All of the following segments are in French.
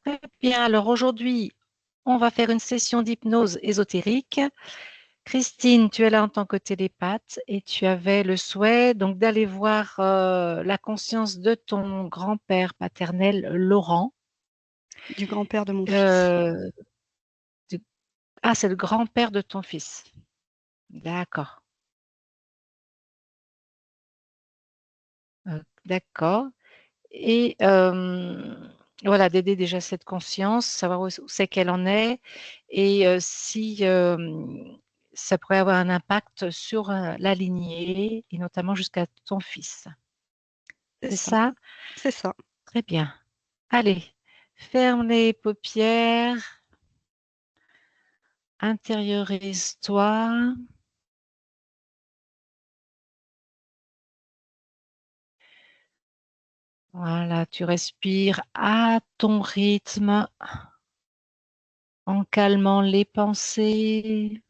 Très bien. Alors aujourd'hui, on va faire une session d'hypnose ésotérique. Christine, tu es là en tant que télépathe et tu avais le souhait donc d'aller voir la conscience de ton grand-père paternel, Laurent. Du grand-père de mon fils. Euh, du- Ah, c'est le grand-père de ton fils. D'accord. D'accord. Et voilà, d'aider déjà cette conscience, savoir où c'est qu'elle en est et si ça pourrait avoir un impact sur la lignée et notamment jusqu'à ton fils. C'est C'est ça, ça? c'est ça. Très bien. Allez, ferme les paupières, intériorise-toi. Voilà, tu respires à ton rythme en calmant les pensées.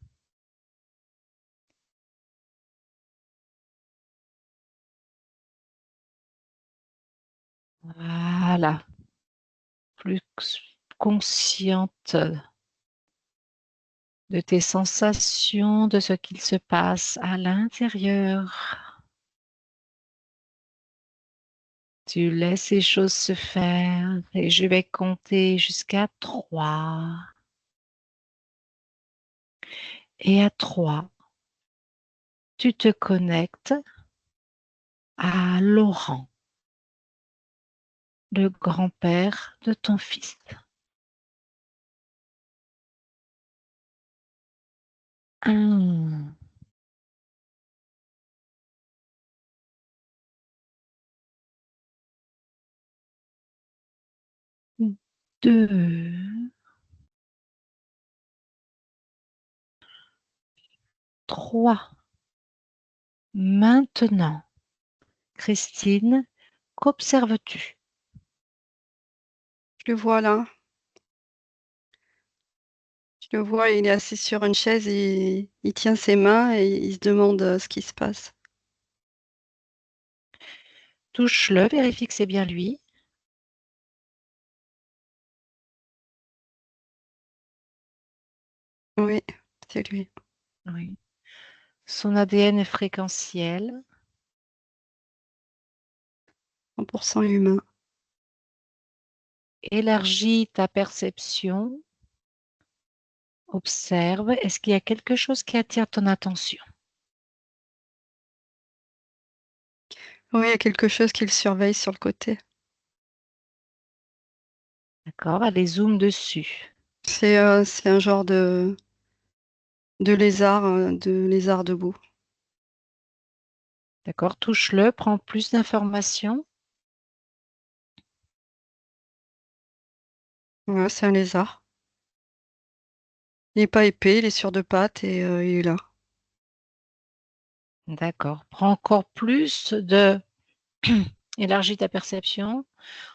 Voilà, plus consciente de tes sensations, de ce qu'il se passe à l'intérieur. Tu laisses les choses se faire et je vais compter jusqu'à 3. Et à 3, tu te connectes à Laurent, le grand-père de ton fils. 1, 2, 3. Maintenant, Christine, qu'observes-tu? Je le vois là. Je le vois, il est assis sur une chaise et il tient ses mains et il se demande ce qui se passe. Touche-le, vérifie que c'est bien lui. Oui, c'est lui. Oui. Son ADN est fréquentiel. 100% humain. Élargis ta perception. Observe. Est-ce qu'il y a quelque chose qui attire ton attention? Oui, il y a quelque chose qui le surveille sur le côté. D'accord? Allez, zoom dessus. C'est un genre de lézard debout. D'accord? Touche-le, prends plus d'informations. Ouais, c'est un lézard. Il n'est pas épais, il est sur deux pattes et il est là. D'accord. Prends encore plus de... Élargis ta perception.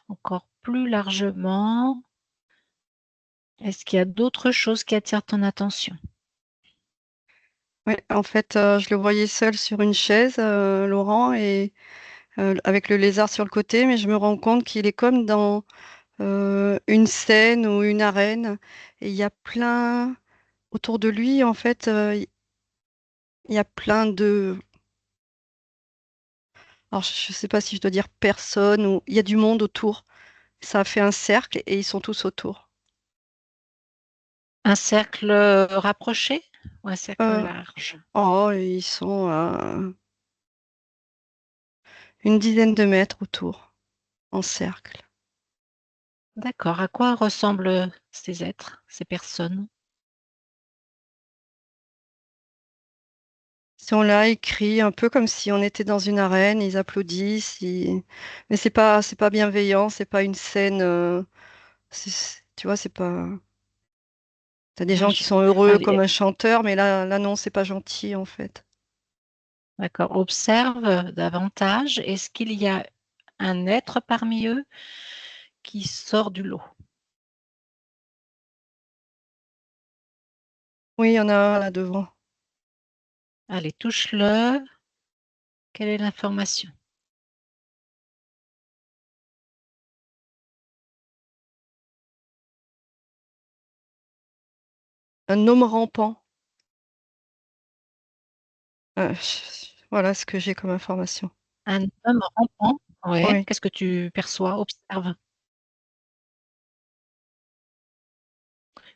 Encore plus largement. Est-ce qu'il y a d'autres choses qui attirent ton attention? Ouais, en fait, je le voyais seul sur une chaise, Laurent, et avec le lézard sur le côté, mais je me rends compte qu'il est comme dans une scène ou une arène, et il y a plein autour de lui, en fait, il y a plein de... Alors, je ne sais pas si je dois dire personne, ou il y a du monde autour. Ça a fait un cercle et ils sont tous autour. Un cercle rapproché ou un cercle Euh, large? oh, et ils sont à une dizaine de mètres autour, en cercle. D'accord. À quoi ressemblent ces êtres, ces personnes? Ils sont là, ils crient un peu comme si on était dans une arène, ils applaudissent, mais c'est pas bienveillant, c'est pas une scène, tu vois, c'est pas. T'as des Ouais, gens qui sont heureux comme allez, un chanteur, mais là non, c'est pas gentil en fait. d'accord. Observe davantage. Est-ce qu'il y a un être parmi eux qui sort du lot? Oui, il y en a un là devant. Allez, touche-le. Quelle est l'information? Un homme rampant. Voilà ce que j'ai comme information. Un homme rampant, ouais. Oui, Qu'est-ce que tu perçois? Observe.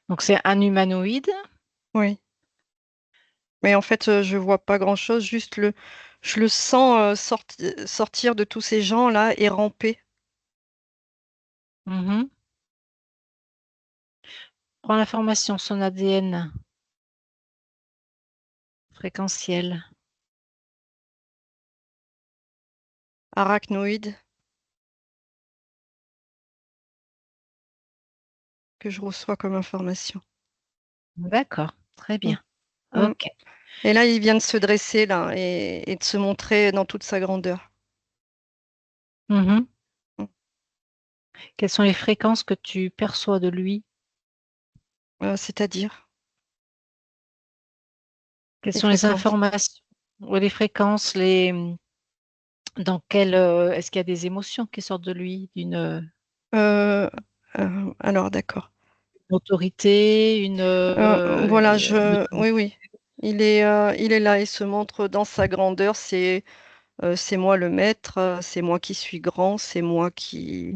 Donc c'est un humanoïde. oui. Mais en fait, je vois pas grand-chose, juste je le sens sortir de tous ces gens-là et ramper. Mhm. Prends l'information, son ADN fréquentiel. Arachnoïde que je reçois comme information. D'accord, très Mm, bien. mm. Ok. Et là, il vient de se dresser là et de se montrer dans toute sa grandeur. Mhm. Mm. Quelles sont les fréquences que tu perçois de lui? C'est-à-dire Quelles les sont les fréquences. informations ou les fréquences, dans quelle, est-ce qu'il y a des émotions qui sortent de lui, d'une Euh, alors, d'accord. autorité, Voilà, une- oui, oui. Il est là, il se montre dans sa grandeur. C'est moi le maître, c'est moi qui suis grand, c'est moi qui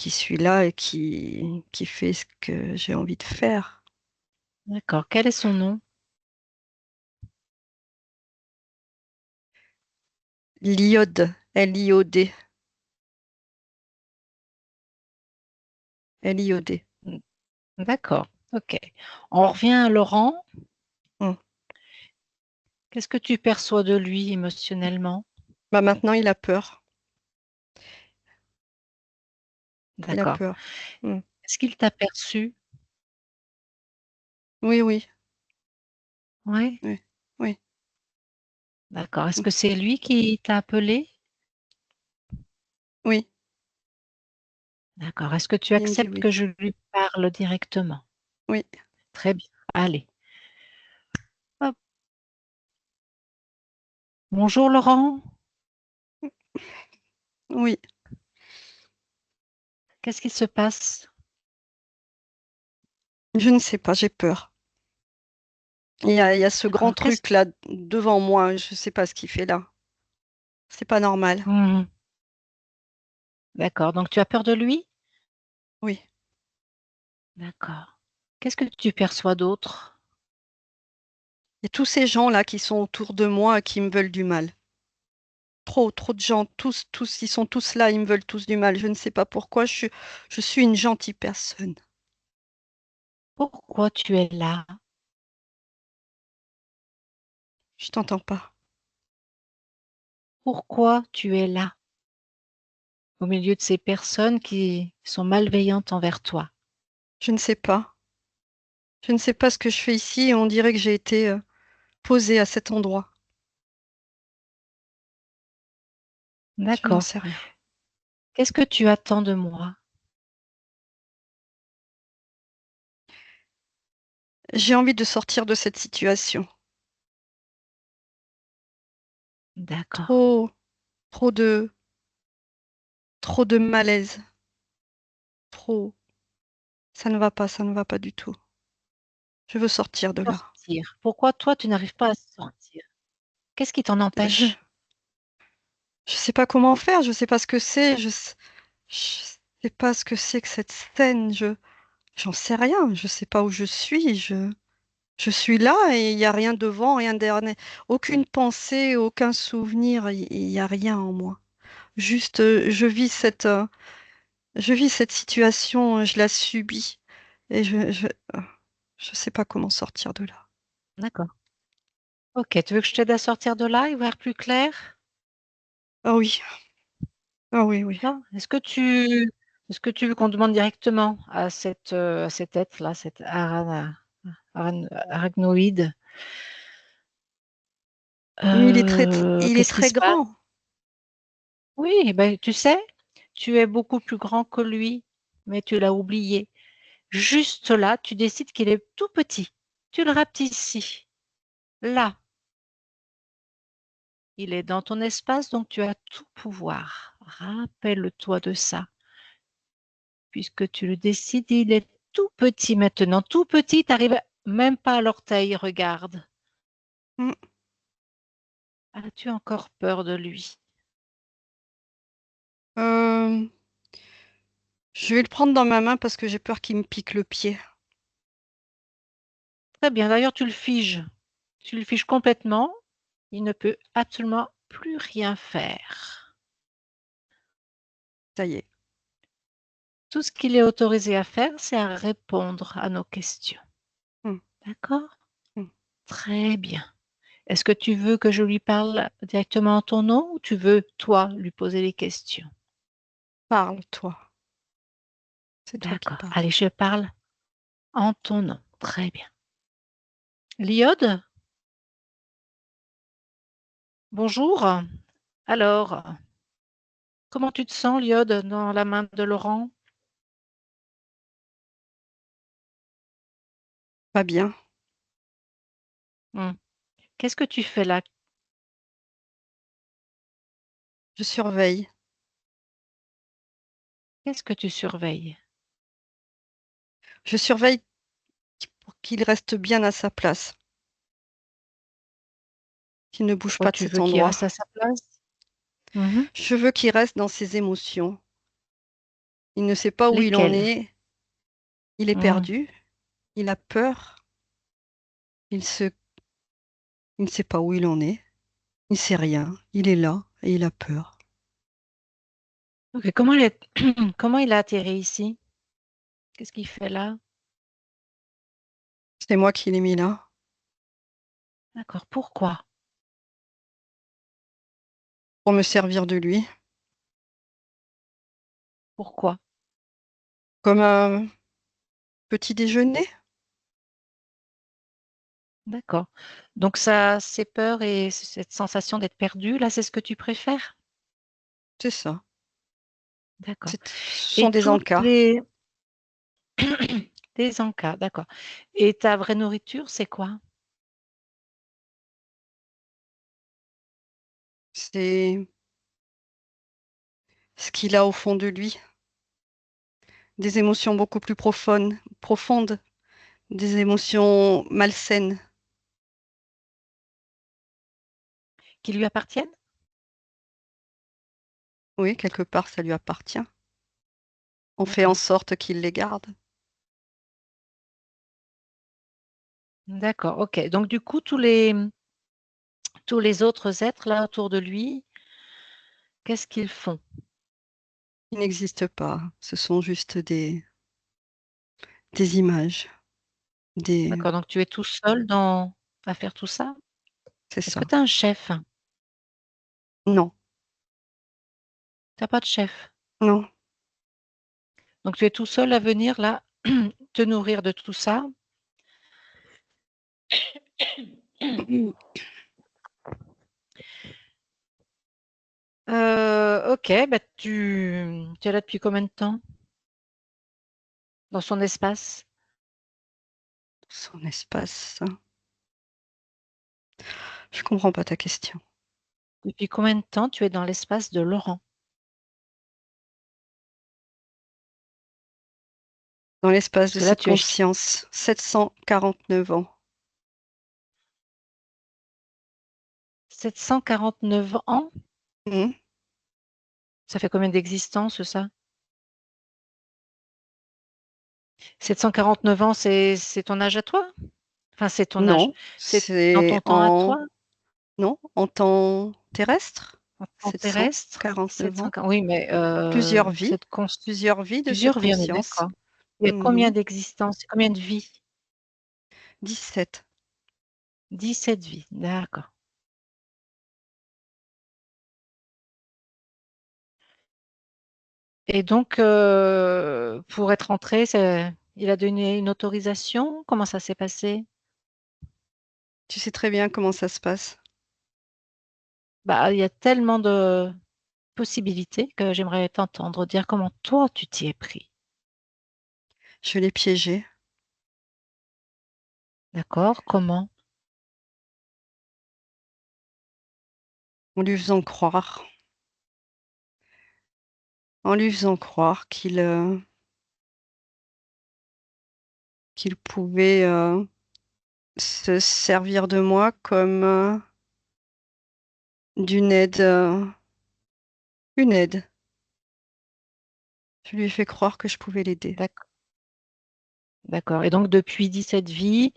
suis là et qui fait ce que j'ai envie de faire. D'accord. Quel est son nom? L'iode, L-I-O-D, L-I-O-D. D'accord. Ok. On revient à Laurent. Hmm. Qu'est-ce que tu perçois de lui émotionnellement? Bah maintenant, il a peur. Il a D'accord. peur. Hmm. Est-ce qu'il t'a perçu? Oui, oui, Oui. oui, oui. D'accord. Est-ce Hmm. que c'est lui qui t'a appelé? Oui, D'accord. Est-ce que tu il me dit acceptes oui. que je lui parle directement? Oui, Très bien. Allez. Hop. Bonjour Laurent. oui. Qu'est-ce qui se passe? Je ne sais pas, j'ai peur. Il y a ce grand D'accord. truc là devant moi, je ne sais pas ce qu'il fait là. C'est pas normal. Mhm. D'accord. Donc tu as peur de lui? Oui. D'accord. Qu'est-ce que tu perçois d'autre? Il y a tous ces gens là qui sont autour de moi et qui me veulent du mal. Trop, trop de gens, ils sont tous là, ils me veulent tous du mal. Je ne sais pas pourquoi, je suis une gentille personne. Pourquoi tu es là? Je t'entends pas. Pourquoi tu es là au milieu de ces personnes qui sont malveillantes envers toi? Je ne sais pas. Je ne sais pas ce que je fais ici et on dirait que j'ai été posée à cet endroit. Je n'en D'accord. sais rien. Qu'est-ce que tu attends de moi? J'ai envie de sortir de cette situation. D'accord. Trop, trop de, trop de malaise. Trop. Ça ne va pas du tout. Je veux sortir de là. Sortir. Pourquoi toi, tu n'arrives pas à sortir? Qu'est-ce qui t'en Je, empêche? je sais pas comment faire, je sais pas ce que c'est, je sais pas ce que c'est que cette scène, j'en sais rien, je sais pas où je suis, je suis là et il n'y a rien devant, rien derrière, aucune pensée, aucun souvenir, il n'y a rien en moi. Juste, je vis cette situation, je la subis et je sais pas comment sortir de là. D'accord. Ok, tu veux que je t'aide à sortir de là et voir plus clair? Ah oui, ah oui, oui. Non? Est-ce que tu veux qu'on demande directement à cet être-là, cet arachnoïde, Mais il est qu'est-ce qui très se passe? grand. Oui, eh ben, tu sais, tu es beaucoup plus grand que lui, mais tu l'as oublié. Juste là, tu décides qu'il est tout petit. Tu le rapetissis. Là, il est dans ton espace, donc tu as tout pouvoir. Rappelle-toi de ça. Puisque tu le décides, il est tout petit maintenant. Tout petit, tu arrives Même pas à l'orteil, regarde. Mm. As-tu encore peur de lui? Euh, je vais le prendre dans ma main parce que j'ai peur qu'il me pique le pied. Très bien. D'ailleurs, tu le figes. Tu le figes complètement. Il ne peut absolument plus rien faire. Ça y est. Tout ce qu'il est autorisé à faire, c'est à répondre à nos questions. Mm, D'accord? mm. Très bien. Est-ce que tu veux que je lui parle directement en ton nom ou tu veux, toi, lui poser les questions? Parle, toi. C'est toi qui D'accord. parles. Allez, je parle en ton nom. Très bien. Lyode, bonjour. Alors, comment tu te sens, Lyode, dans la main de Laurent? Pas bien. Hmm. Qu'est-ce que tu fais là? Je surveille. Qu'est-ce que tu surveilles? Je surveille pour qu'il reste bien à sa place, qu'il ne bouge Pourquoi pas de tu cet veux qu'il endroit. reste à sa place? Mhm. Je veux qu'il reste dans ses émotions. Il ne sait pas où il en Lesquelles? est. Il est Hmm. perdu. Il a peur. Il se... il ne sait pas où il en est. Il ne sait rien. Il est là et il a peur. Ok, comment il a atterri ici? Qu'est-ce qu'il fait là? C'est moi qui l'ai mis là D'accord. Pourquoi? pour me servir de lui Pourquoi? comme un petit déjeuner. D'accord. Donc ça, ces peurs et cette sensation d'être perdu, là, c'est ce que tu préfères? C'est ça. D'accord. Ce Et sont des toutes encas. les des encas, d'accord. Et ta vraie nourriture, c'est quoi? C'est ce qu'il a au fond de lui. Des émotions beaucoup plus profondes, des émotions malsaines. Qui lui appartiennent? Oui, quelque part, ça lui appartient. On fait en D'accord. sorte qu'il les garde. D'accord, ok. Donc du coup, tous les autres êtres là autour de lui, qu'est-ce qu'ils font? Ils n'existent pas. Ce sont juste des images. Des... D'accord, donc tu es tout seul à faire tout ça? C'est Est-ce que ça. tu as un chef? Non, Tu n'as pas de chef. non. Donc tu es tout seul à venir là te nourrir de tout ça. Ok, bah tu es là depuis combien de temps dans son espace? Son espace. Je comprends pas ta question. Depuis combien de temps tu es dans l'espace de Laurent? Dans l'espace Parce de que là, cette tu es conscience, 749 ans. 749 ans. Hmm. Ça fait combien d'existences, ça? 749 ans, c'est ton âge à toi? Enfin, c'est ton âge. Non, C'est dans ton temps à toi, non, en temps terrestre, en temps terrestre? 749 ans. 740. Oui, mais Plusieurs vies, cette cons plusieurs vies de cette plusieurs vies, on est conscience. d'accord. Il y a combien Mhm. d'existences? Combien de vies? 17. 17 vies, d'accord. Et donc, pour être entré, il a donné une autorisation? Comment ça s'est passé? Tu sais très bien comment ça se passe. Bah, il y a tellement de possibilités que j'aimerais t'entendre dire comment toi tu t'y es pris. Je l'ai piégé D'accord? Comment? en lui faisant croire, qu'il pouvait se servir de moi comme d'une aide, une aide. Je lui ai fait croire que je pouvais l'aider. D'accord. D'accord. Et donc, depuis 17 vies,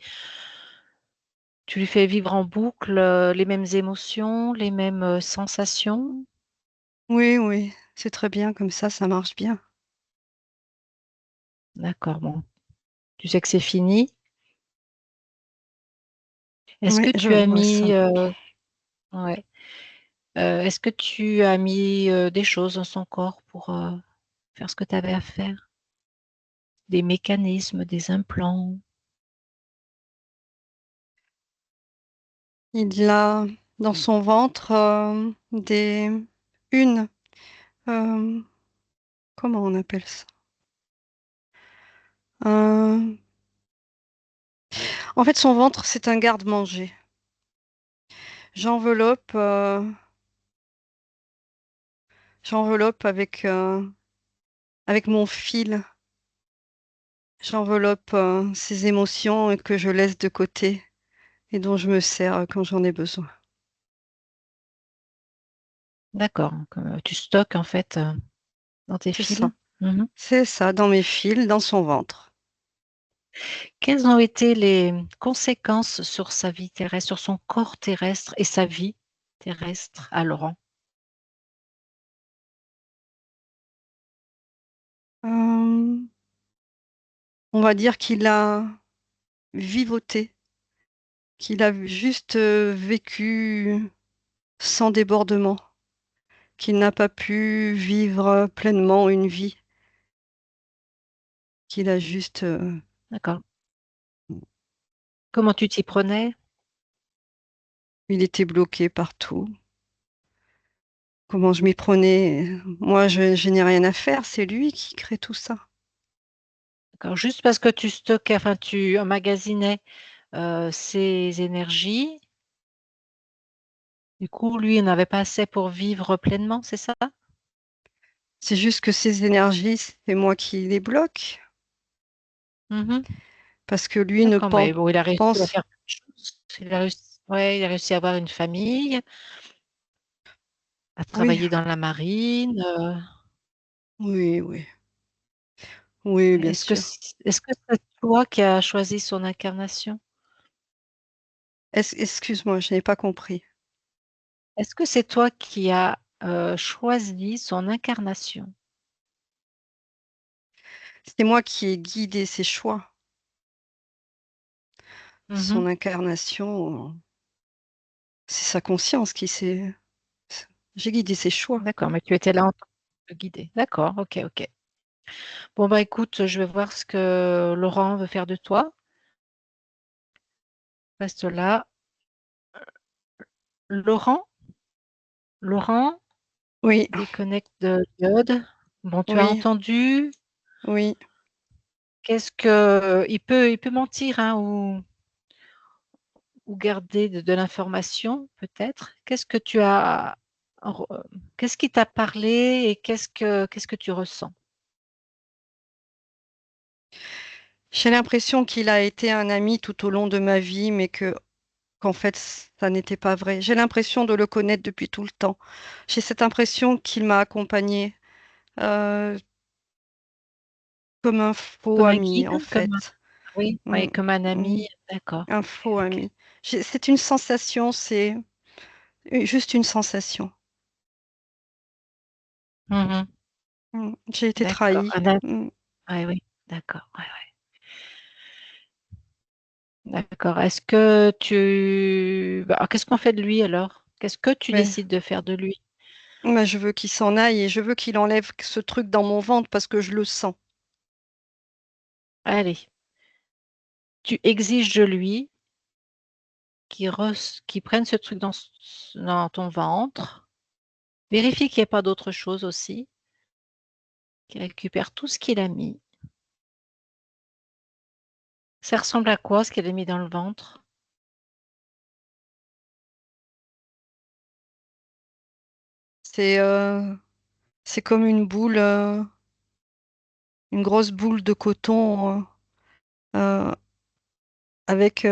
tu lui fais vivre en boucle les mêmes émotions, les mêmes sensations? Oui, oui, c'est très bien comme ça marche bien. D'accord, bon. Tu sais que c'est fini. Est-ce Oui, que je tu as vois mis, ça. ouais. Est-ce que tu as mis des choses dans son corps pour faire ce que tu avais à faire? Des mécanismes, des implants? Il a dans son ventre une, euh, comment on appelle ça? Un- En fait, son ventre, c'est un garde-manger. J'enveloppe, j'enveloppe avec mon fil. J'enveloppe ces émotions que je laisse de côté et dont je me sers quand j'en ai besoin. D'accord. Donc, tu stockes en fait dans tes C'est fils. ça. Mhm. C'est ça, dans mes fils, dans son ventre. Quelles ont été les conséquences sur sa vie terrestre, sur son corps terrestre et sa vie terrestre à Laurent? Euh, on va dire qu'il a vivoté, qu'il a juste vécu sans débordement, qu'il n'a pas pu vivre pleinement une vie, qu'il a juste... D'accord. Comment tu t'y prenais? il était bloqué partout. Comment je m'y prenais? Moi, je n'ai rien à faire, c'est lui qui crée tout ça. D'accord. Juste parce que tu stockais, enfin tu emmagasinais ses énergies, du coup, lui, il n'avait pas assez pour vivre pleinement, c'est ça? C'est juste que ces énergies, c'est moi qui les bloque, Mhm. parce que lui ne D'accord, mais bon, il a réussi à pense... faire plein de choses. Ouais, il a réussi à avoir une famille, à Oui, travailler dans la marine. oui, oui, oui, bien sûr. Est-ce que c'est toi qui as choisi son incarnation? Excuse-moi, je n'ai pas compris. Est-ce que c'est toi qui as choisi son incarnation? C'est moi qui ai guidé ses choix. Son Mhm. incarnation, c'est sa conscience qui s'est... J'ai guidé ses choix. D'accord, mais tu étais là en tant que guidée. D'accord, ok, ok. Bon, bah écoute, je vais voir ce que Laurent veut faire de toi. Reste là. Laurent, Laurent, Oui, déconnecte de diode. Bon, tu as oui, entendu. oui. Qu'est-ce que il peut mentir hein, ou garder de l'information, peut-être. Qu'est-ce que tu as qu'est-ce qui t'a parlé et qu'est-ce que tu ressens? J'ai l'impression qu'il a été un ami tout au long de ma vie, mais qu'en fait, ça n'était pas vrai. J'ai l'impression de le connaître depuis tout le temps. J'ai cette impression qu'il m'a accompagnée euh, comme un faux Comme un ami, guide, en comme un, fait. oui, Mm, oui, comme un mm, ami, d'accord. un Ok, faux ok. ami. C'est une sensation, c'est juste une sensation. Mhm, J'ai été d'accord. trahie. Mm. Ouais, oui, d'accord. Ouais, ouais, d'accord. Est-ce que bah, alors, qu'est-ce qu'on fait de lui alors? Qu'est-ce que tu Ouais. décides de faire de lui? Mais je veux qu'il s'en aille et je veux qu'il enlève ce truc dans mon ventre parce que je le sens. Allez, tu exiges de lui qu'il prenne ce truc dans ton ventre. Vérifie qu'il n'y a pas d'autre chose aussi. Qu'il récupère tout ce qu'il a mis. Ça ressemble à quoi ce qu'elle a mis dans le ventre? C'est c'est comme une boule, une grosse boule de coton euh, avec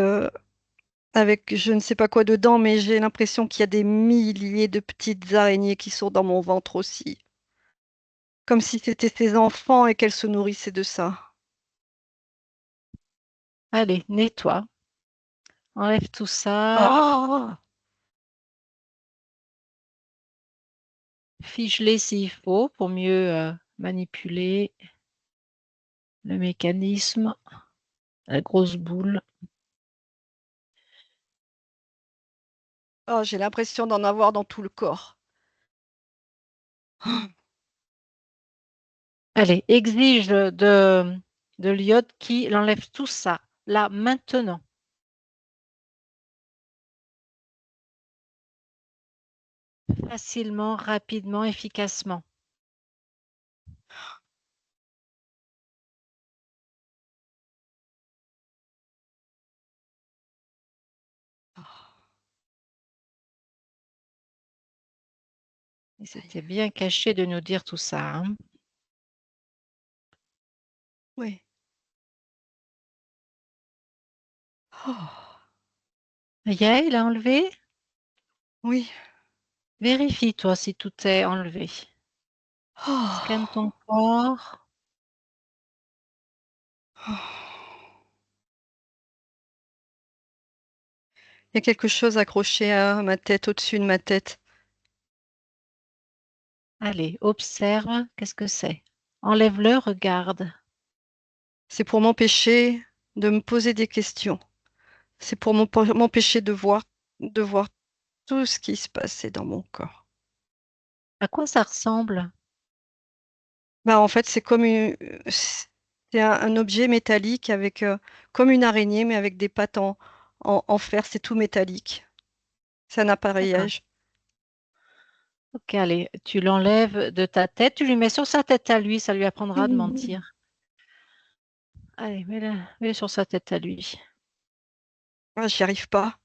avec je ne sais pas quoi dedans, mais j'ai l'impression qu'il y a des milliers de petites araignées qui sont dans mon ventre aussi. Comme si c'était ses enfants et qu'elle se nourrissait de ça. Allez, nettoie. Enlève tout ça. Ah! Fiche-les s'il faut pour mieux manipuler le mécanisme. La grosse boule. Oh, j'ai l'impression d'en avoir dans tout le corps. Allez, exige de l'iode qu'il enlève tout ça, là, maintenant. Facilement, rapidement, efficacement. Et Aïe. c'était bien caché de nous dire tout ça, hein. Oui. Oh. Yael a enlevé? Oui. Vérifie, toi, si tout est enlevé. Scanne Oh. ton corps. Il y a quelque chose accroché à ma tête, au-dessus de ma tête. Allez, observe. Qu'est-ce que c'est? Enlève-le, regarde. C'est pour m'empêcher de me poser des questions. C'est pour m'empêcher de voir tout ce qui se passait dans mon corps. À quoi ça ressemble? Bah, en fait, c'est un objet métallique avec, comme une araignée, mais avec des pattes en fer. C'est tout métallique. C'est un D'accord. appareillage. Ok, allez, tu l'enlèves de ta tête, tu lui mets sur sa tête à lui, ça lui apprendra de Mhm. mentir. Allez, mets-le sur sa tête à lui. Ah, j'y arrive pas.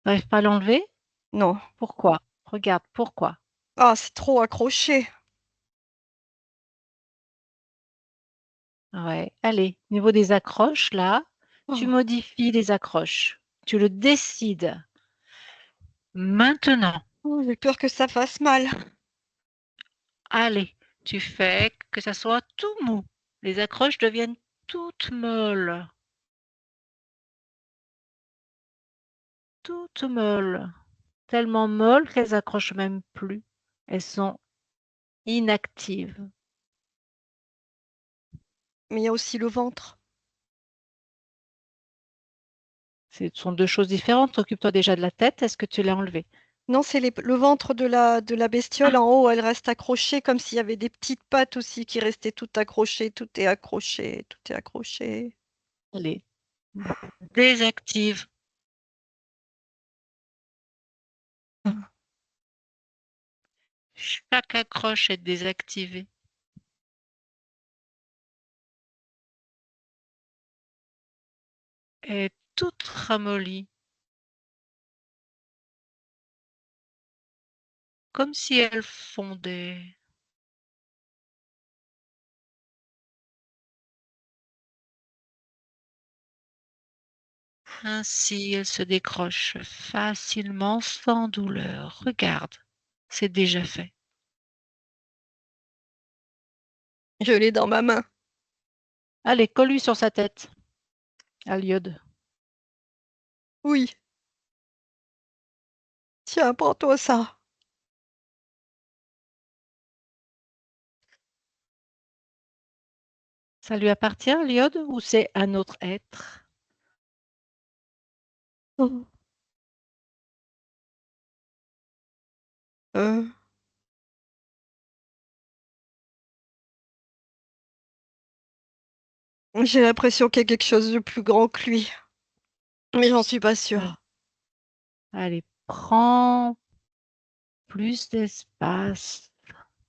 T'arrives pas à l'enlever? Non. Pourquoi? Regarde, pourquoi? Ah, c'est trop accroché. Ouais, allez, niveau des accroches, là, tu Oh. modifies les accroches. Tu le décides. Maintenant, Oh, j'ai peur que ça fasse mal. allez, tu fais que ça soit tout mou. Les accroches deviennent toutes molles. Toutes molles. Tellement molles qu'elles accrochent même plus. Elles sont inactives. Mais il y a aussi le ventre. Ce sont deux choses différentes. Occupe-toi déjà de la tête. Est-ce que tu l'as enlevé? Non, c'est le ventre de la bestiole Ah, en haut, elle reste accrochée comme s'il y avait des petites pattes aussi qui restaient toutes accrochées. Tout est accroché, tout est accroché. allez, désactive. Chaque accroche est désactivée. Est toute ramollie. Comme si elle fondait. Ainsi, elle se décroche facilement, sans douleur. Regarde, c'est déjà fait. Je l'ai dans ma main. Allez, colle-lui sur sa tête, à l'iode. Oui, tiens, prends-toi ça. Ça lui appartient, l'iode, ou c'est un autre être? Oh. Euh, j'ai l'impression qu'il y a quelque chose de plus grand que lui, mais j'en suis pas Allez, sûre. allez, prends plus d'espace.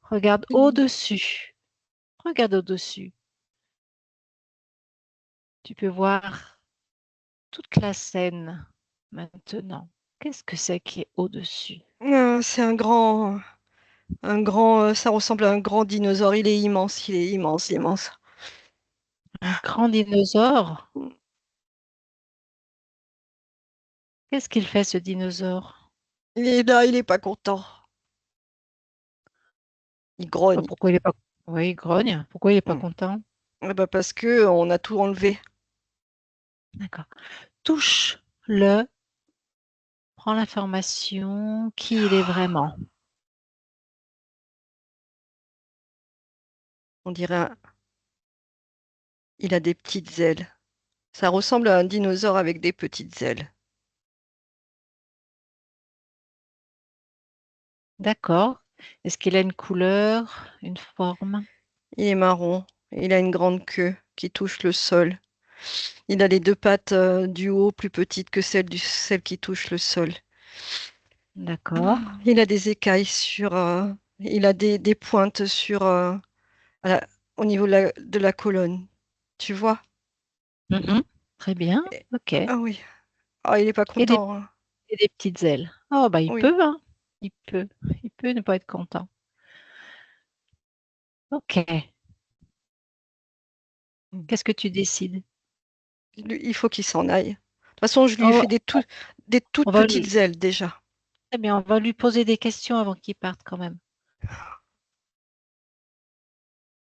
Regarde Mhm. au-dessus. Regarde au-dessus. Tu peux voir toute la scène maintenant. Qu'est-ce que c'est qui est au-dessus? C'est ça ressemble à un grand dinosaure. Il est immense, il est immense, immense. Un grand dinosaure? Qu'est-ce qu'il fait ce dinosaure? Il est là, il est pas content. Il grogne. Pourquoi il est pas... Oui, il grogne. Pourquoi il est pas Hmm. content? Eh ben parce que on a tout enlevé. D'accord. Touche-le, prends l'information, qui il est vraiment. On dirait il a des petites ailes. Ça ressemble à un dinosaure avec des petites ailes. D'accord. Est-ce qu'il a une couleur, une forme? Il est marron. Il a une grande queue qui touche le sol. Il a les deux pattes du haut plus petites que celles qui touchent le sol. D'accord. Il a des écailles il a des pointes à la- au niveau de la colonne. Tu vois? Mhm. Très bien. Et- Ok. Et Ah oui. Ah, il est pas des, content, hein. et des petites ailes. Oh, bah, il Oui. peut, hein. Il peut. Il peut ne pas être content. Ok. Mm. Qu'est-ce que tu décides? Il faut qu'il s'en aille. De toute façon, je lui ai Oh, fait des toutes on va lui, petites ailes déjà. très bien, on va lui poser des questions avant qu'il parte quand même.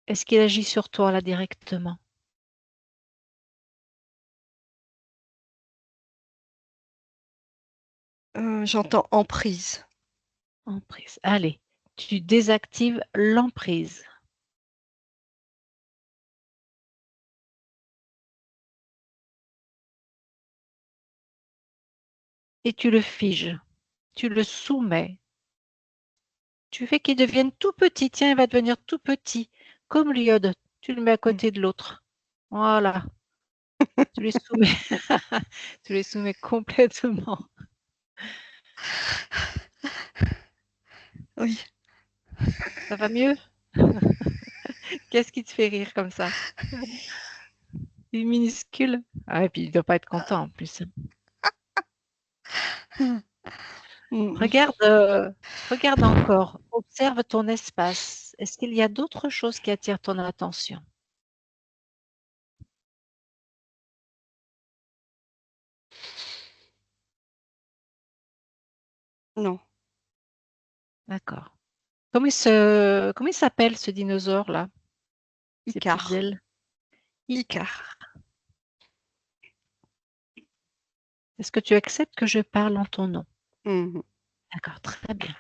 Est-ce qu'il agit sur toi là directement? J'entends emprise. Emprise. Allez, tu désactives l'emprise et tu le figes. Tu le soumets. Tu fais qu'il devienne tout petit. Tiens, il va devenir tout petit, comme l'iode. Tu le mets à Mm. côté de l'autre. Voilà. Tu les soumets. Tu les soumets complètement. Oui. Ça va mieux? Qu'est-ce qui te fait rire comme ça? Il est minuscule. Ah, et puis il ne doit pas être content en plus. Mm. Regarde, regarde encore. Observe ton espace. Est-ce qu'il y a d'autres choses qui attirent ton attention? Non. D'accord. Comment il s'appelle ce dinosaure-là? Ses petites Icar. ailes? Icar. Icar. Est-ce que tu acceptes que je parle en ton nom? Mm. D'accord, très bien.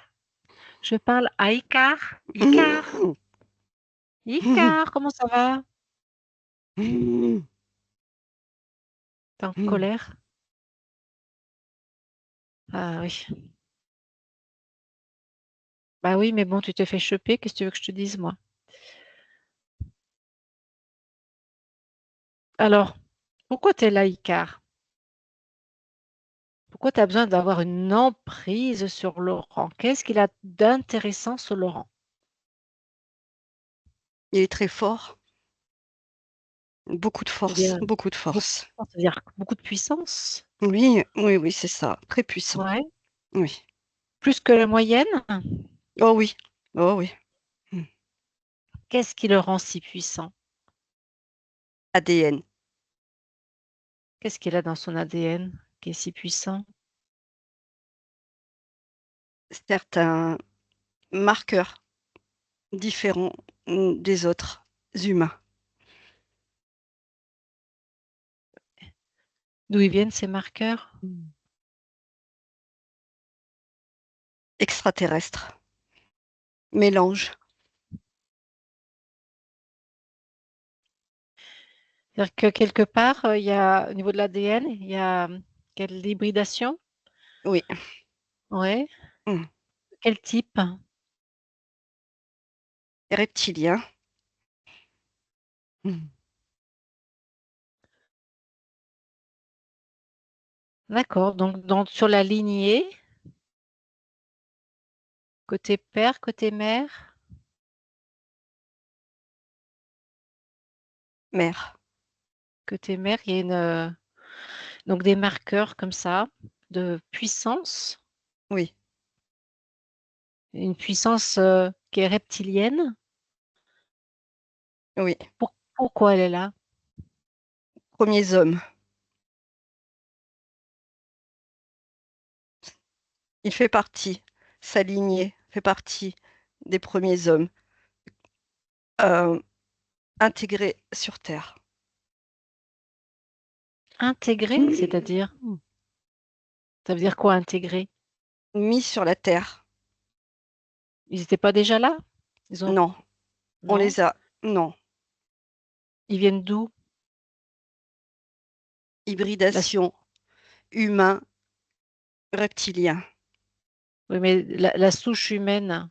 Je parle à Icar. Icar. Mm. Icar, comment ça va? Mm. T'es en Mm. colère? Ah oui. Bah oui, mais bon, tu t'es fait choper. Qu'est-ce que tu veux que je te dise, moi? Alors, pourquoi t'es là, Icar? Pourquoi tu as besoin d'avoir une emprise sur Laurent? Qu'est-ce qu'il a d'intéressant sur Laurent? Il est très fort. Beaucoup de force. C'est-à-dire Beaucoup de beaucoup, force. c'est-à-dire beaucoup de puissance? Oui, oui, oui, c'est ça. Très puissant. Ouais. Oui. Plus que la moyenne? Oh oui. Oh oui. Mm. Qu'est-ce qui le rend si puissant? ADN. Qu'est-ce qu'il a dans son ADN qui est si puissant? Certains marqueurs différents des autres humains. D'où ils viennent ces marqueurs? Mm. Extraterrestres. Mélange. C'est-à-dire que quelque part, il y a, au niveau de l'ADN, il y a quelle hybridation? Oui. Ouais. Mm. Quel type? Reptilien. Mm. D'accord. Donc, sur la lignée, côté père, côté mère, Mère. côté mère, il y a donc des marqueurs comme ça de puissance, Oui. une puissance qui est reptilienne. Oui. Pourquoi elle est là? Premiers hommes. Il fait partie, sa lignée fait partie des premiers hommes euh, intégrés sur Terre. Intégré, c'est-à-dire? Ça veut dire quoi intégrer? Mis sur la Terre. Ils n'étaient pas déjà là? Ils ont, Non, on non? les a. Non. Ils viennent d'où? La s- Hybridation humain-reptilien. Oui, mais la souche humaine,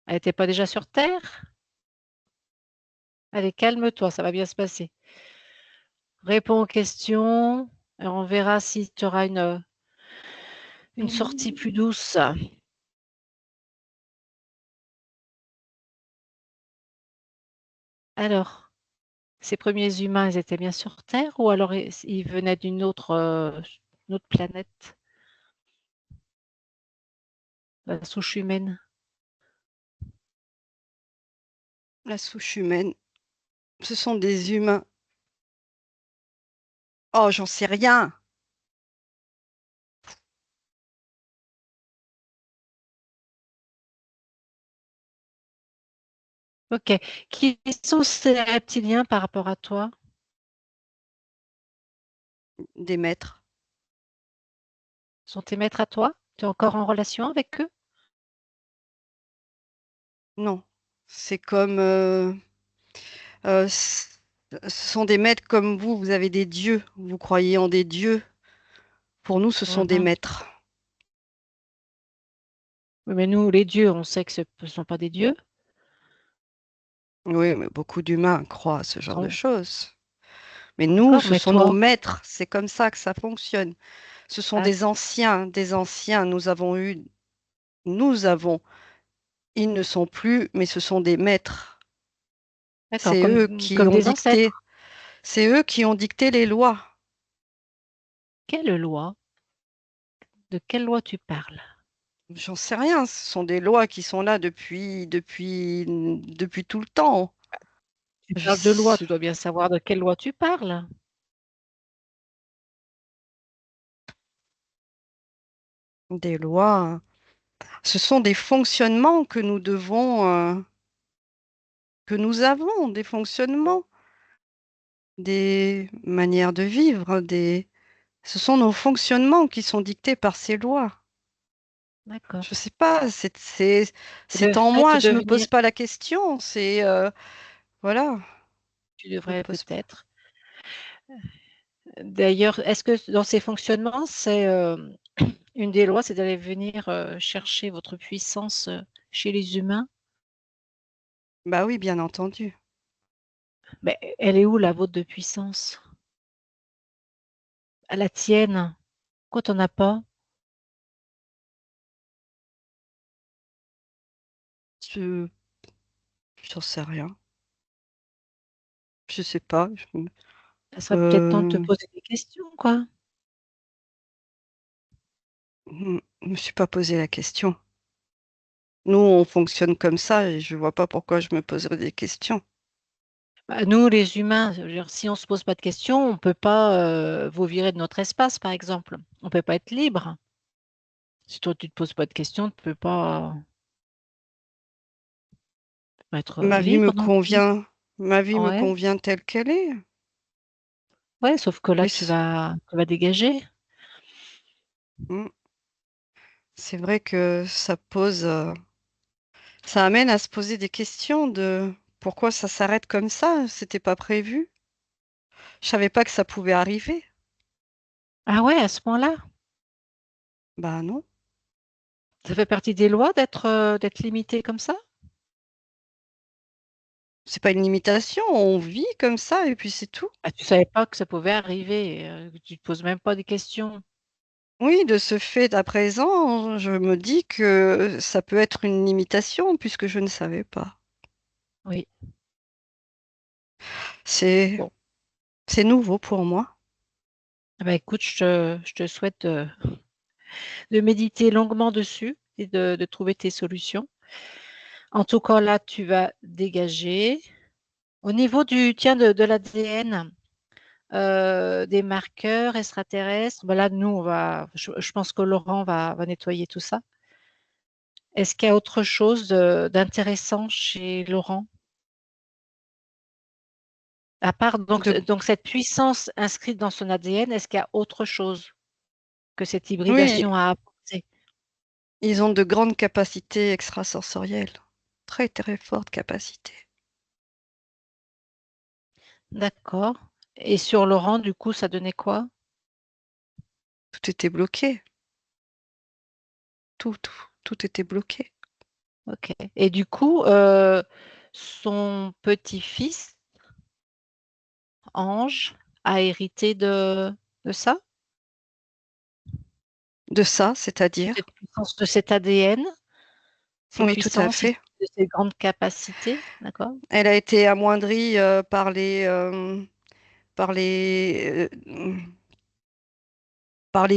elle n'était pas déjà sur Terre? Allez, calme-toi, ça va bien se passer. Réponds aux questions et on verra si tu auras une sortie plus douce. Alors, ces premiers humains, ils étaient bien sur Terre ou alors ils venaient une autre planète, la souche humaine? La souche humaine, ce sont des humains. Oh, j'en sais rien. Ok. Qui sont ces reptiliens par rapport à toi? Des maîtres. Sont tes maîtres à toi? Tu es encore en relation avec eux? Non. C'est comme. Ce sont des maîtres comme vous. Vous avez des dieux. Vous croyez en des dieux. Pour nous, ce sont des Mhm. maîtres. Oui, mais nous, les dieux, on sait que ce ne sont pas des dieux. Oui, mais beaucoup d'humains croient à ce genre de Sont- choses. Mais nous, D'accord, ce mais sont nos toi, maîtres. C'est comme ça que ça fonctionne. Ce sont ah, des anciens, des anciens. Nous avons. Ils ne sont plus, mais ce sont des maîtres. d'accord, C'est eux qui comme ont des dicté. ancêtres. C'est eux qui ont dicté les lois. Quelle loi? De quelle loi tu parles? J'en sais rien. Ce sont des lois qui sont là depuis tout le temps. Tu Je parles de loi, s- tu dois bien savoir de quelle loi tu parles. Des lois. Ce sont des fonctionnements que nous devons, que nous avons, des fonctionnements, des manières de vivre, ce sont nos fonctionnements qui sont dictés par ces lois. D'accord. Je sais pas, Le c'est en fait moi, de je me devenir, pose pas la question. Voilà. tu Je me devrais pose. peut-être. D'ailleurs, est-ce que dans ces fonctionnements, c'est une des lois, c'est d'aller venir chercher votre puissance chez les humains? Bah oui, bien entendu. Mais elle est où la vôtre de puissance? À la tienne? Pourquoi t'en as pas? Je, j'en sais rien. Je sais pas. Ça serait peut-être temps de te Euh, poser des questions, quoi. je me suis pas posé la question. Nous, on fonctionne comme ça et je vois pas pourquoi je me poserais des questions. Bah, nous, les humains, je veux dire, si on se pose pas de questions, on peut pas vous virer de notre espace, par exemple. On peut pas être libre. Si toi, tu te poses pas de questions, tu peux pas être Ma vie me libre non plus. convient, ma vie me Ouais, convient telle qu'elle est. ouais, sauf que là, Mais tu vas dégager. mm, c'est vrai que ça amène à se poser des questions de pourquoi ça s'arrête comme ça. C'était pas prévu. Je savais pas que ça pouvait arriver. Ah ouais, à ce point-là, Bah non, ça fait partie des lois d'être limité comme ça? c'est pas une limitation. On vit comme ça et puis c'est tout. Ah, tu savais pas que ça pouvait arriver, que tu te poses même pas des questions. Oui, de ce fait, à présent, je me dis que ça peut être une limitation puisque je ne savais pas. Oui. C'est, Bon, c'est nouveau pour moi. ah bah, écoute, je te souhaite de méditer longuement dessus et de trouver tes solutions. En tout cas, là, tu vas dégager. Au niveau du tien de l'ADN, des marqueurs extraterrestres. Ben là, nous, je pense que Laurent va nettoyer tout ça. Est-ce qu'il y a autre chose d'intéressant chez Laurent? À part De... donc cette puissance inscrite dans son ADN, est-ce qu'il y a autre chose que cette Oui, hybridation a apporté? ils ont de grandes capacités extrasensorielles. Très, très fortes capacités. D'accord. Et sur Laurent, du coup, ça donnait quoi? Tout était bloqué. Tout était bloqué. Ok. Et du coup, son petit-fils, Ange, a hérité de ça, De ça, de cette c'est-à-dire? puissance, de cet ADN, ces Oui, tout à puissances, fait. de ces grandes capacités, d'accord? Elle a été amoindrie par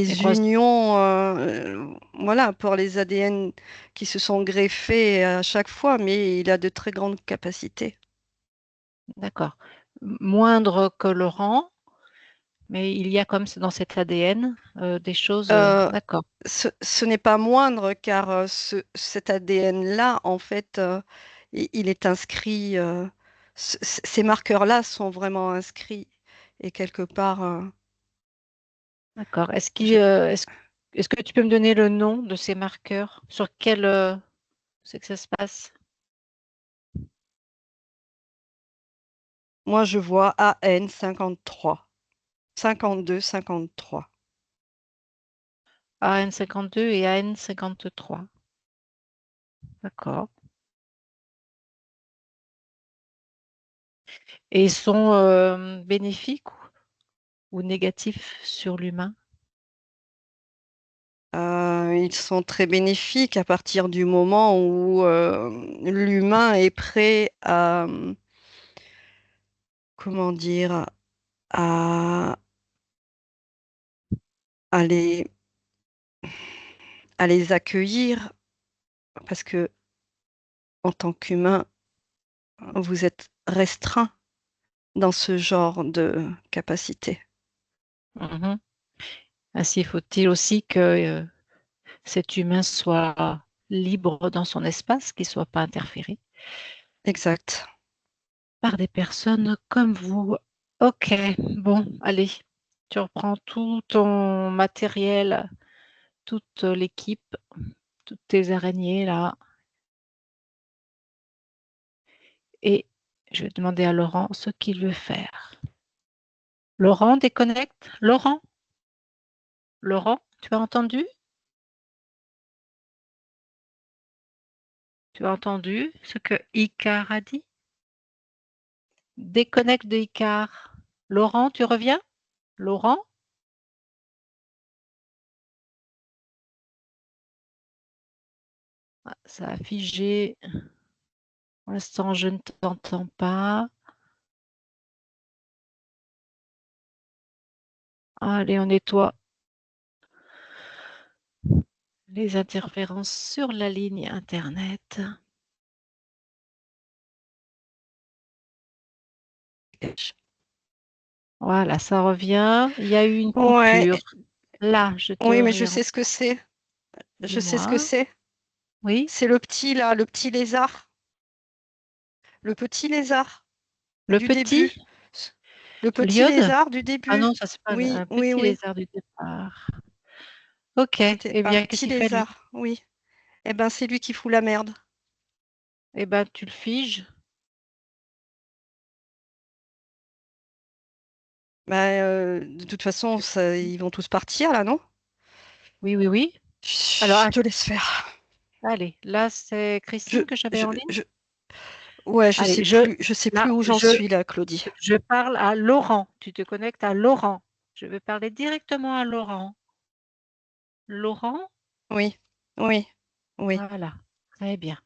Les les croisements, unions, voilà, par les ADN qui se sont greffés à chaque fois, mais il a de très grandes capacités. d'accord. Moindre que Laurent, mais il y a comme dans cet ADN des choses, Euh, d'accord, ce n'est pas moindre car cet ADN-là, en fait, il est inscrit, ces marqueurs-là sont vraiment inscrits. Et quelque part, d'accord. je- Est-ce que tu peux me donner le nom de ces marqueurs? Sur quel c'est que ça se passe? moi, je vois AN 53, 52, 53. AN52 et AN53. D'accord. Et ils sont bénéfiques ou négatifs sur l'humain? Ils sont très bénéfiques à partir du moment où l'humain est prêt à, comment dire, à, à les, à les accueillir, parce que en tant qu'humain, vous êtes restreint dans ce genre de capacité. Mhm. Ainsi faut-il aussi que cet humain soit libre dans son espace, qu'il ne soit pas interféré Exact. par des personnes comme vous. Ok, bon, allez, tu reprends tout ton matériel, toute l'équipe, toutes tes araignées là, et je vais demander à Laurent ce qu'il veut faire. Laurent, déconnecte. Laurent, Laurent, tu as entendu? Tu as entendu ce que Icar a dit? Déconnecte de Icar. Laurent, tu reviens? Laurent? Ah, ça a figé. Pour l'instant, je ne t'entends pas. Allez, on nettoie les interférences sur la ligne Internet. Voilà, ça revient. Il y a eu une Ouais, coupure. Là, je te oui, mais je réentends. sais ce que c'est. Je sais ce que Dis-moi. c'est. Oui, C'est le petit là, le petit lézard. Le petit lézard le du début. petit, Le petit l'iode? lézard du Ah début. non, ça c'est pas Oui, un oui, petit oui. lézard du départ. Ok, C'était eh un bien, petit qu'est-ce qu'il fait lui? lézard, oui. Eh ben, c'est lui qui fout la merde. Eh ben, tu le figes. Bah, de toute façon, ils vont tous partir là, non? Oui, oui, oui. Alors, Je te laisse faire. allez, là, c'est Je, Christine que j'avais je, en ligne. je, ouais, Allez, je sais plus là, où j'en suis là, Claudie. je parle à Laurent. Tu te connectes à Laurent. Je vais parler directement à Laurent. Laurent, Oui, oui, oui, voilà, très bien.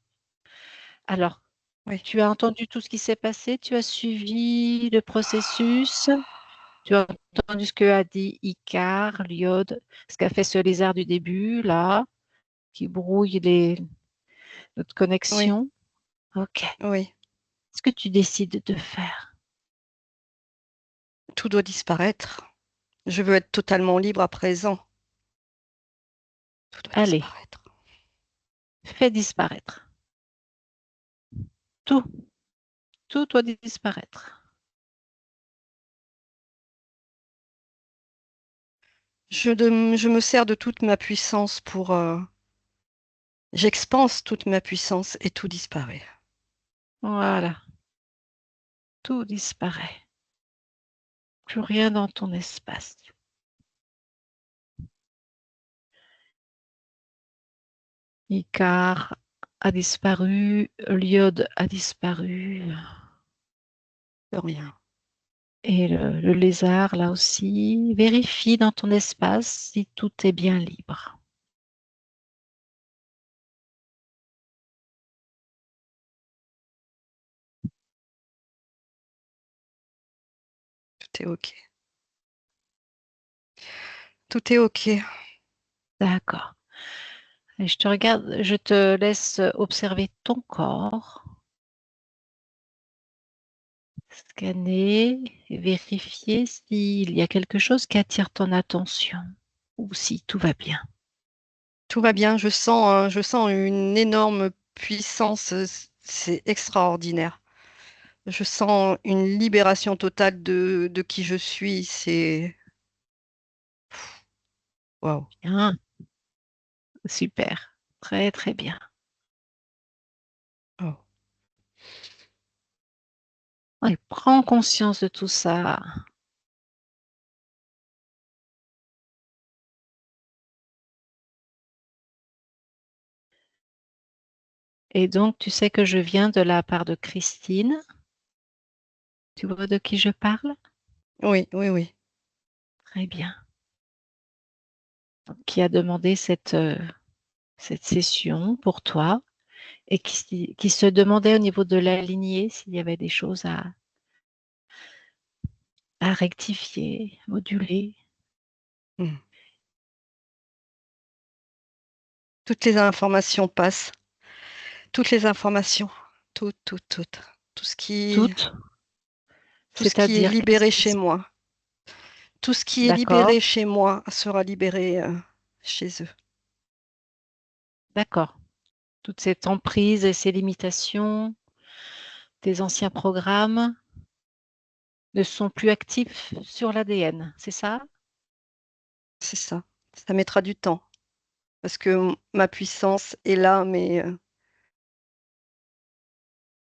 Alors, oui. tu as entendu tout ce qui s'est passé, tu as suivi le processus, tu as entendu ce que a dit Icar, l'iode, ce qu'a fait ce lézard du début, là, qui brouille notre Oui, connexion. Ok. oui. Qu'est-ce que tu décides de faire? tout doit disparaître. Je veux être totalement libre à présent. Tout doit Allez, disparaître. fais disparaître. Tout, tout doit disparaître. Je me sers de toute ma puissance pour... j'expanse toute ma puissance et tout disparaît. Voilà, tout disparaît. Plus rien dans ton espace. Icar a disparu, l'iode a disparu. De rien. Et le lézard, là aussi, vérifie dans ton espace si tout est bien libre. Tout est OK. Tout est OK. D'accord. Et je te regarde, je te laisse observer ton corps, scanner et vérifier s'il y a quelque chose qui attire ton attention ou si tout va bien. Tout va bien. Je sens une énorme puissance. C'est extraordinaire. Je sens une libération totale de qui je suis. C'est... Waouh. Bien, super, très très bien. Oh. Et prends conscience de tout ça. Et donc, tu sais que je viens de la part de Christine. Tu vois de qui je parle? Oui, oui, oui. Très bien. Qui a demandé cette session pour toi et qui se demandait au niveau de la lignée s'il y avait des choses à rectifier, moduler. Hmm. Toutes les informations passent. Toutes les informations. Toutes, toutes, toutes. Tout ce qui, Toutes, tout ce qui est c'est-à-dire qu'est-ce libéré qui chez se... moi. Tout ce qui est D'accord, libéré chez moi sera libéré chez eux. d'accord. Toute cette emprise et ces limitations, tes anciens programmes ne sont plus actifs sur l'ADN, c'est ça? C'est ça. Ça mettra du temps. Parce que ma puissance est là, mais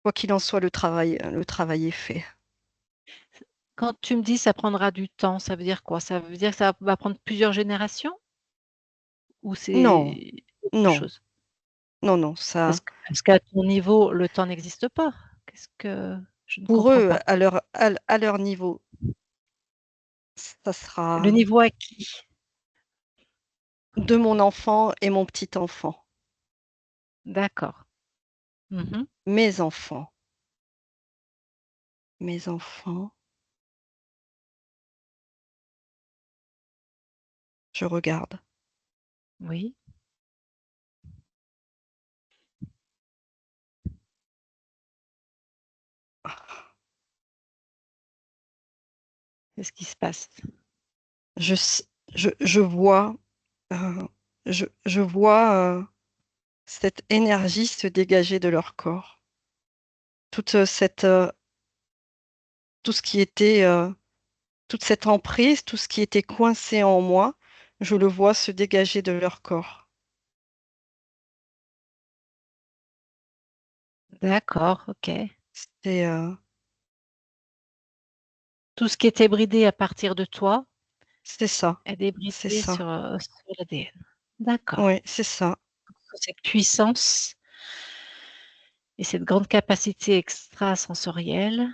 quoi qu'il en soit, le travail est fait. Quand tu me dis ça prendra du temps, ça veut dire quoi? Ça veut dire que ça va prendre plusieurs générations ou Non, c'est autre non, chose? non, non. Ça, Parce qu'à ton niveau, le temps n'existe pas. Qu'est-ce que je ne pour comprends eux, pas? à leur niveau, ça Le sera niveau acquis. de mon enfant et mon petit enfant, D'accord. Mhm. mes enfants, mes enfants. Je regarde. Oui. Qu'est-ce qui se passe? Je, je vois, euh, je vois cette énergie se dégager de leur corps. Toute cette, tout ce qui était, toute cette emprise, tout ce qui était coincé en moi, je le vois se dégager de leur corps. D'accord, ok. C'est Tout ce qui était bridé à partir de toi c'est ça, est c'est débridé ça. sur l'ADN. D'accord. Oui, c'est ça, Cette puissance et cette grande capacité extrasensorielle.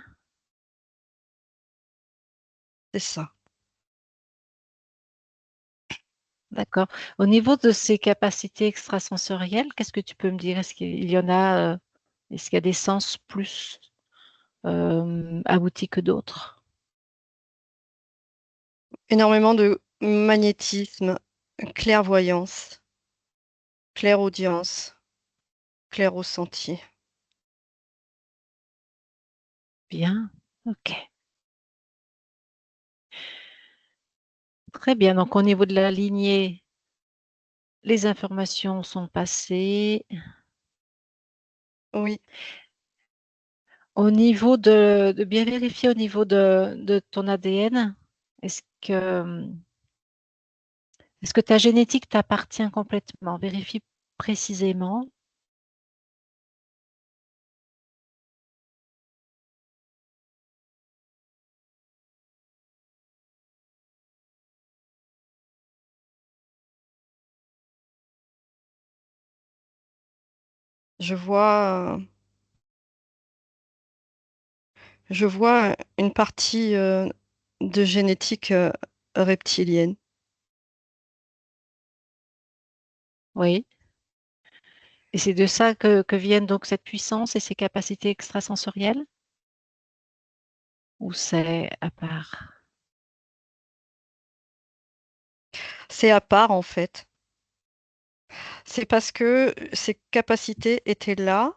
c'est ça. D'accord. Au niveau de ces capacités extrasensorielles, qu'est-ce que tu peux me dire? Est-ce qu'il y en a, est-ce qu'il y a des sens plus aboutis que d'autres? Énormément de magnétisme, clairvoyance, clairaudience, clair-ressenti. Bien. Ok. Très bien. Donc, au niveau de la lignée, les informations sont passées. Oui, Au niveau de bien vérifier au niveau de ton ADN, est-ce que, est-ce que ta génétique t'appartient complètement? Vérifie précisément. je vois, je vois une partie de génétique reptilienne. Oui. Et c'est de ça que viennent donc cette puissance et ces capacités extrasensorielles? Ou c'est à part? C'est à part en fait. C'est parce que ces capacités étaient là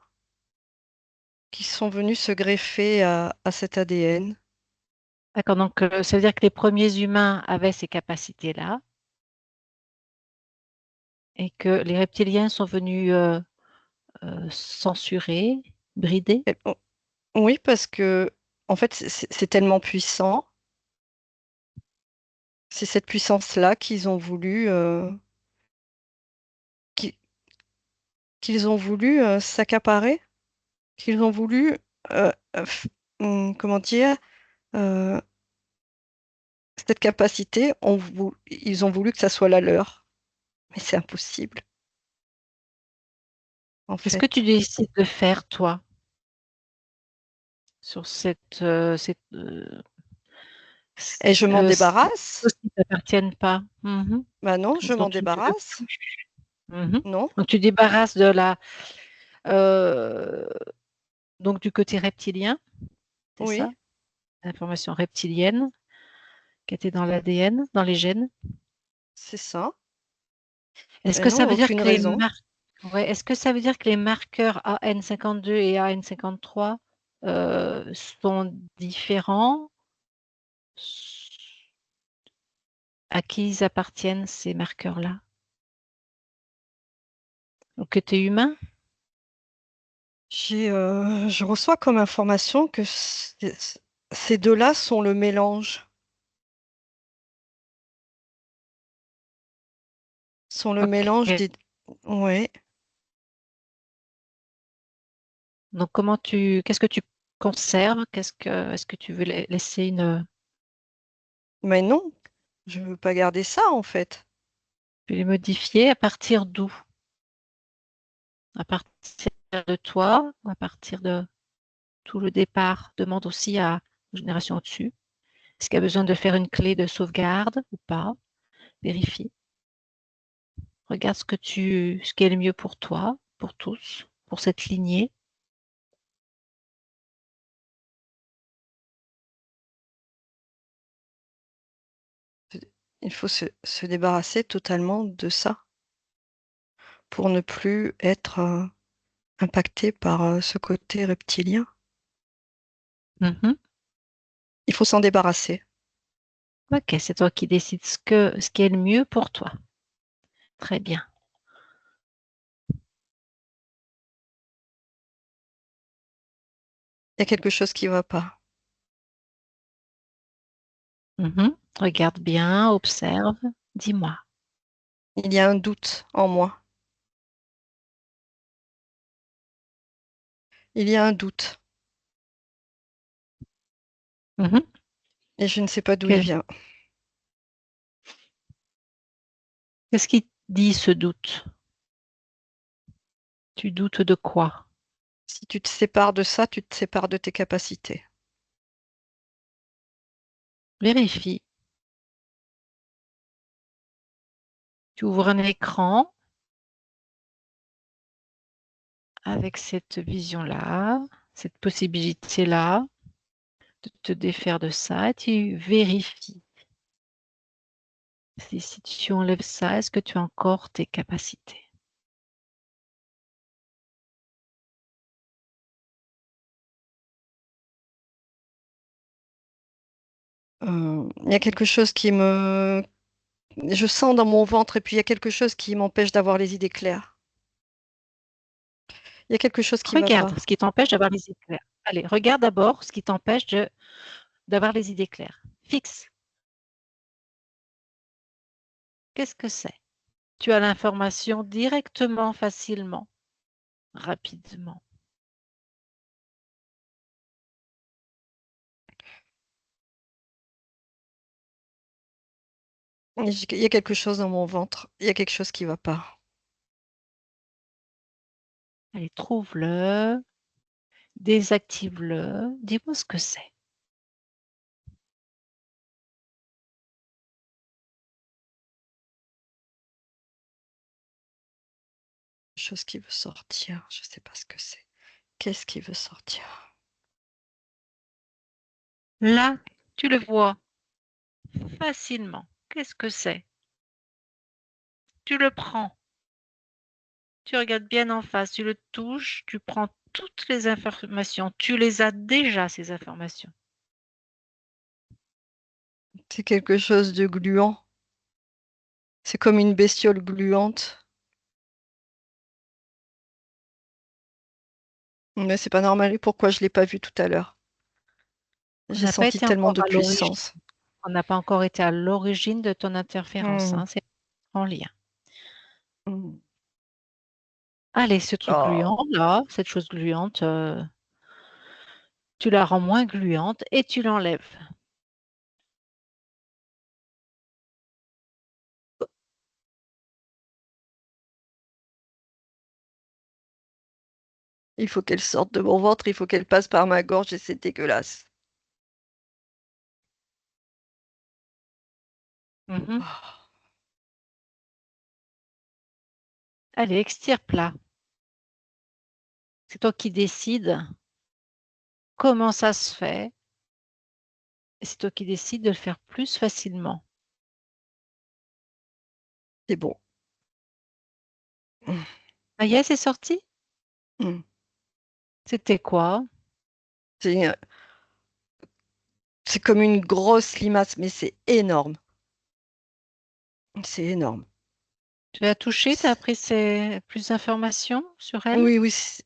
qui sont venus se greffer à cet ADN. D'accord, donc ça veut dire que les premiers humains avaient ces capacités-là et que les reptiliens sont venus censurer, brider. Oh, oui, parce que en fait, c'est tellement puissant. C'est cette puissance-là qu'ils ont voulu, qui- qu'ils ont voulu s'accaparer, qu'ils ont voulu, comment dire, euh, cette capacité, ils ont voulu que ça soit la leur. Mais c'est impossible, en Qu'est-ce que tu fait. décides de faire, toi, sur Et je m'en ces débarrasse? choses qui ne t'appartiennent pas? Mhm. Bah non, je Dont m'en tu ne veux débarrasse. plus. Mhm. Non, Donc, tu débarrasses euh, donc du côté reptilien, c'est ça? oui, L'information reptilienne qui était dans l'ADN, dans les gènes. c'est ça. Est-ce Mais que non, ça veut dire aucune que les raison. ouais, est-ce que ça veut dire que les marqueurs AN52 et AN53 sont différents? À qui ils appartiennent ces marqueurs-là? Au côté humain? Je reçois comme information que ces deux-là sont le mélange, sont le mélange Ok. des... Ouais, Donc qu'est-ce que tu conserves? Est-ce que tu veux laisser mais non, je veux pas garder ça en fait. tu veux les modifier à partir d'où? À partir de toi ou à partir de tout le départ? Demande aussi à aux générations au-dessus. Est-ce qu'il y a besoin de faire une clé de sauvegarde ou pas? Vérifie. Regarde ce qui est le mieux pour toi, pour tous, pour cette lignée. Il faut se débarrasser totalement de ça pour ne plus être impacté par ce côté reptilien. Mhm. Il faut s'en débarrasser. Ok, c'est toi qui décides ce qui est le mieux pour toi. Très bien. Il y a quelque chose qui ne va pas. Mhm. Regarde bien, observe, dis-moi. Il y a un doute en moi. Il y a un doute Mhm. et je ne sais pas d'où il Quel- vient. Qu'est-ce qui dit ce doute? Tu doutes de quoi? Si tu te sépares de ça, tu te sépares de tes capacités. Vérifie. Tu ouvres un écran avec cette vision-là, cette possibilité-là de te défaire de ça et tu vérifies. Si tu enlèves ça, est-ce que tu as encore tes capacités? Il y a quelque chose qui me Je sens dans mon ventre et puis il y a quelque chose qui m'empêche d'avoir les idées claires. Il y a quelque chose qui ne va Regarde pas. ce qui t'empêche d'avoir les idées claires. Allez, regarde d'abord ce qui t'empêche d'avoir les idées claires. Fixe. Qu'est-ce que c'est? Tu as l'information directement, facilement, rapidement. Il y a quelque chose dans mon ventre. Il y a quelque chose qui ne va pas. Allez, trouve-le, désactive-le, dis-moi ce que c'est. Quelque chose qui veut sortir. Je ne sais pas ce que c'est. Qu'est-ce qui veut sortir? Là, tu le vois facilement. Qu'est-ce que c'est? Tu le prends, tu regardes bien en face, tu le touches, tu prends toutes les informations. Tu les as déjà, ces informations. C'est quelque chose de gluant. C'est comme une bestiole gluante. Mais c'est pas normal. Et pourquoi je l'ai pas vu tout à l'heure? On J'ai n'a pas senti été tellement encore de à l'origine. puissance. On n'a pas encore été à l'origine de ton interférence, Hmm. hein, c'est en lien. Hmm. Allez, ce truc Oh, gluant là, cette chose gluante, tu la rends moins gluante et tu l'enlèves. il faut qu'elle sorte de mon ventre, il faut qu'elle passe par ma gorge et c'est dégueulasse. Mhm. Oh, Allez, extirpe là. C'est toi qui décides comment ça se fait et c'est toi qui décides de le faire plus facilement. c'est bon. Hmm. Ça y est, c'est sorti? Hmm. C'était quoi? C'est c'est comme une grosse limace, mais c'est énorme. C'est énorme. Tu l'as touché, tu as C'est- appris plus d'informations sur elle? Oui, oui, c'est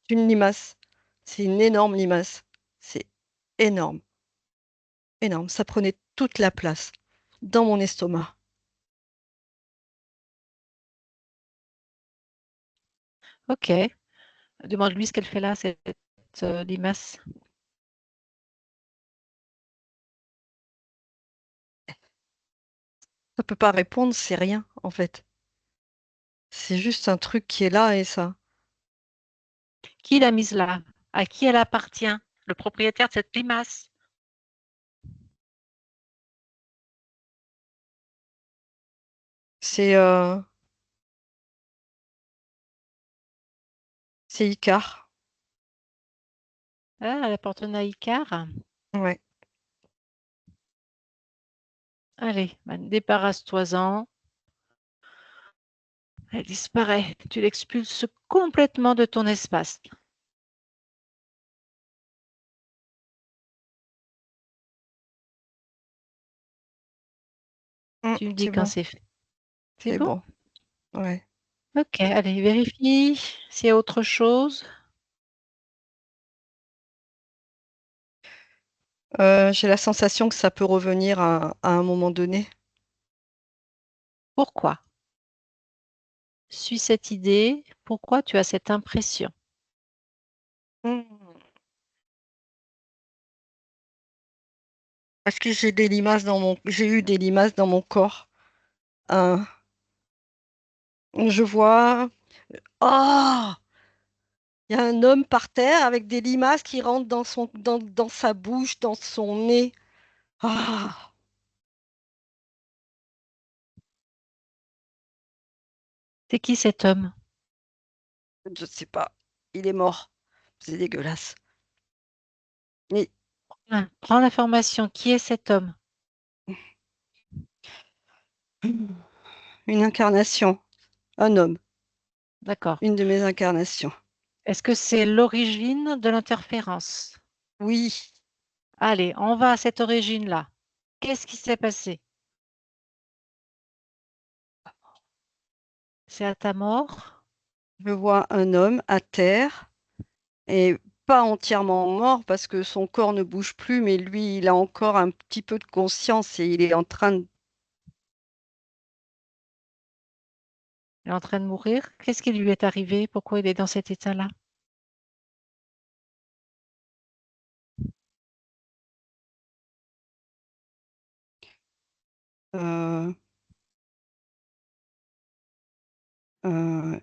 une limace. C'est une énorme limace. C'est énorme, énorme. Ça prenait toute la place dans mon estomac. Ok. Demande-lui ce qu'elle fait là, cette limace. Ça peut pas répondre, c'est rien, en fait. C'est juste un truc qui est là et ça. Qui l'a mise là? À qui elle appartient? Le propriétaire de cette limace? C'est c'est Icar. Ah, elle appartenait à Icare. Ouais. Allez, ben, débarrasse-toi-en. Elle disparaît. Tu l'expulses complètement de ton espace. Tu me dis C'est quand bon, c'est fait. C'est c'est bon? bon. Ouais. Ok, allez, vérifie s'il y a autre chose. J'ai la sensation que ça peut revenir à un moment donné. Pourquoi? Suis cette idée. Pourquoi tu as cette impression? Hmm. Parce que j'ai eu des limaces dans mon corps. Hein. Je vois. Oh! Il y a un homme par terre avec des limaces qui rentrent dans sa bouche, dans son nez. Ah! C'est qui cet homme? Je sais pas. Il est mort. C'est dégueulasse. Mais Ah, prends l'information. Qui est cet homme? une incarnation, un homme, D'accord. une de mes incarnations. Est-ce que c'est l'origine de l'interférence? Oui, Allez, on va à cette origine-là. Qu'est-ce qui s'est passé? C'est à ta mort? Je vois un homme à terre et pas entièrement mort parce que son corps ne bouge plus, mais lui, il a encore un petit peu de conscience et il est en train de... Il est en train de mourir? Qu'est-ce qui lui est arrivé? Pourquoi il est dans cet état-là? euh, euh,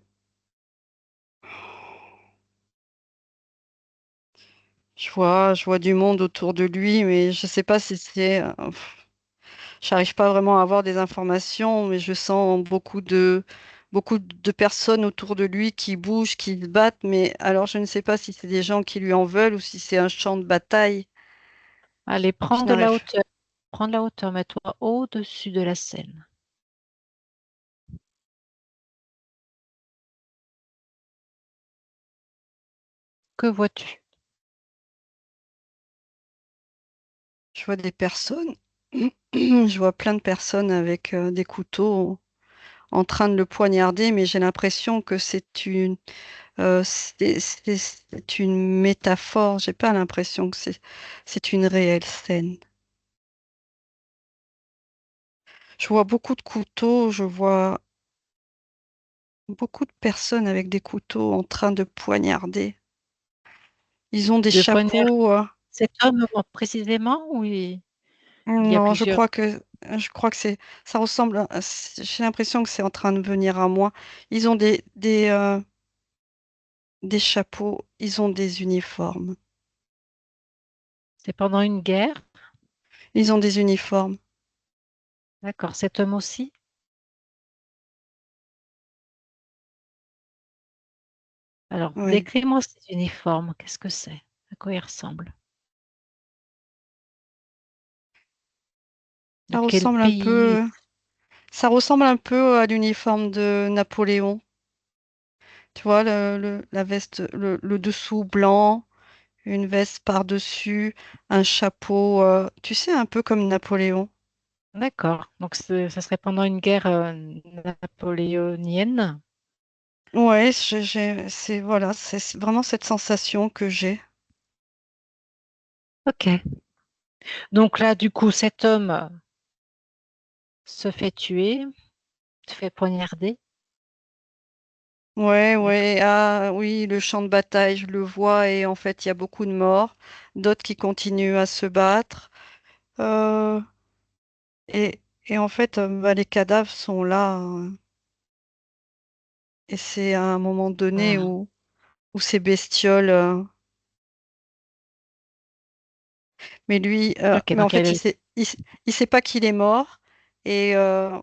je vois du monde autour de lui, mais je sais pas si c'est... j'arrive pas vraiment à avoir des informations, mais je sens beaucoup de personnes autour de lui qui bougent, qui se battent, mais alors je ne sais pas si c'est des gens qui lui en veulent ou si c'est un champ de bataille. Allez, Je prends de la n'arrive. hauteur. Prends de la hauteur, mets-toi au-dessus de la scène. Que vois-tu? Je vois des personnes. Je vois plein de personnes avec des couteaux en train de le poignarder, mais j'ai l'impression que c'est une métaphore. J'ai pas l'impression que c'est une réelle scène. Je vois beaucoup de couteaux, je vois beaucoup de personnes avec des couteaux en train de poignarder. Ils ont des De poignard chapeaux. cet homme précisément ou il y a Non, plusieurs? je crois que ça ressemble. J'ai l'impression que c'est en train de venir à moi. Ils ont des chapeaux, ils ont des uniformes. C'est pendant une guerre? Ils ont des uniformes. D'accord. Cet homme aussi? Alors, Oui. décris-moi cet uniforme. Qu'est-ce que c'est? À quoi il ressemble? De Ça quel ressemble un pays? peu, ça ressemble un peu à l'uniforme de Napoléon. Tu vois, la veste, le dessous blanc, une veste par-dessus, un chapeau, tu sais, un peu comme Napoléon. D'accord. Donc, ça serait pendant une guerre napoléonienne. Ouais, voilà, c'est vraiment cette sensation que j'ai. Ok. Donc là, du coup, cet homme se fait tuer, se fait poignarder. Ouais, D'accord. ouais, ah oui, le champ de bataille, je le vois, et en fait, il y a beaucoup de morts, d'autres qui continuent à se battre. Euh, et en fait, bah, les cadavres sont là, et c'est à un moment donné Hmm. où ces bestioles. Ok, Mais en donc fait, elle est il sait pas qu'il est mort, et, euh,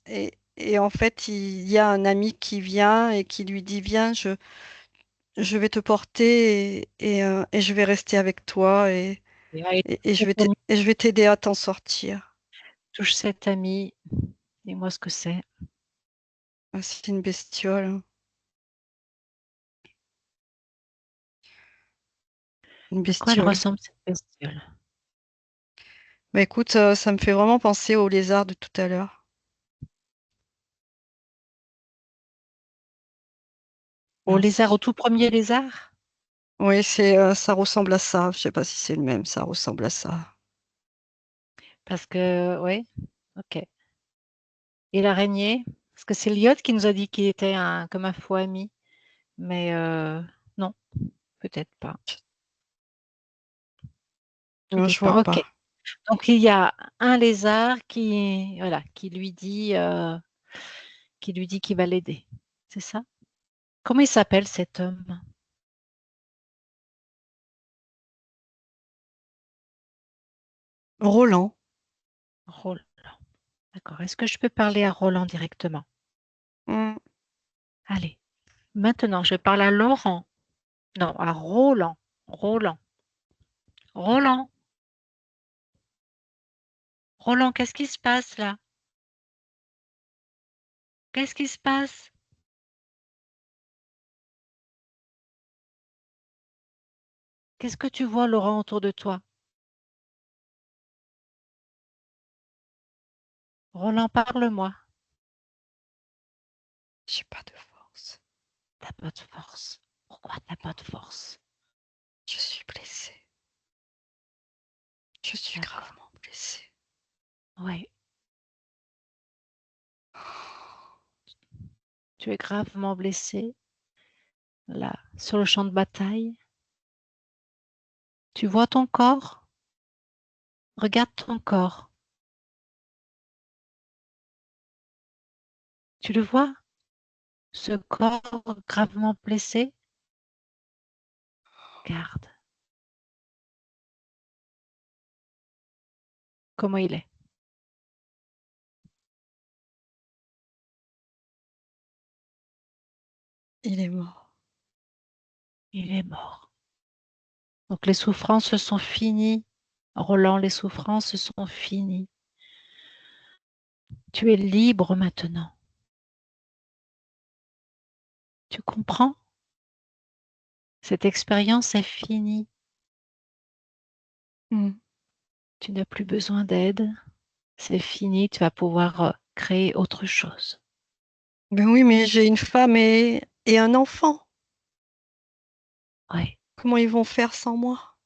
et en fait, il y a un ami qui vient et qui lui dit, viens, je vais te porter et je vais rester avec toi elle et cet ami, et je vais t'aider à t'en sortir. touche cet ami. Dis-moi ce que c'est. Ah, c'est une bestiole, hein. Une À quoi elle bestiole. ressemble cette bestiole? Bah écoute, ça me fait vraiment penser au lézard de tout à l'heure. Au lézard, au Mince. tout premier lézard? Oui, ça ressemble à ça. Je sais pas si c'est le même, ça ressemble à ça. Parce que, oui, ok. Et l'araignée? Parce que c'est Lyot qui nous a dit qu'il était comme un faux ami. Mais non, peut-être pas. Tout Je vois dépend. Ok. pas. Donc il y a un lézard voilà, qui lui dit qu'il va l'aider. C'est ça? Comment il s'appelle cet homme? Roland. Roland. D'accord. Est-ce que je peux parler à Roland directement? Hmm. Allez. Maintenant, je parle à Laurent. Non, à Roland. Roland. Roland. Roland, qu'est-ce qui se passe là? Qu'est-ce qui se passe? Qu'est-ce que tu vois, Laurent, autour de toi? Roland, parle-moi. J'ai pas de force. T'as pas de force. Pourquoi t'as pas de force? Je suis blessée. Je suis D'accord. gravement blessée. Oui, tu es gravement blessé, là, sur le champ de bataille. Tu vois ton corps? Regarde ton corps. Tu le vois? Ce corps gravement blessé? Regarde comment il est. Il est mort. Il est mort. Donc les souffrances sont finies. Roland, les souffrances sont finies. Tu es libre maintenant. Tu comprends? Cette expérience est finie. Mm. Tu n'as plus besoin d'aide. C'est fini. Tu vas pouvoir créer autre chose. Ben oui, mais j'ai une femme et un enfant. Oui. Comment ils vont faire sans moi?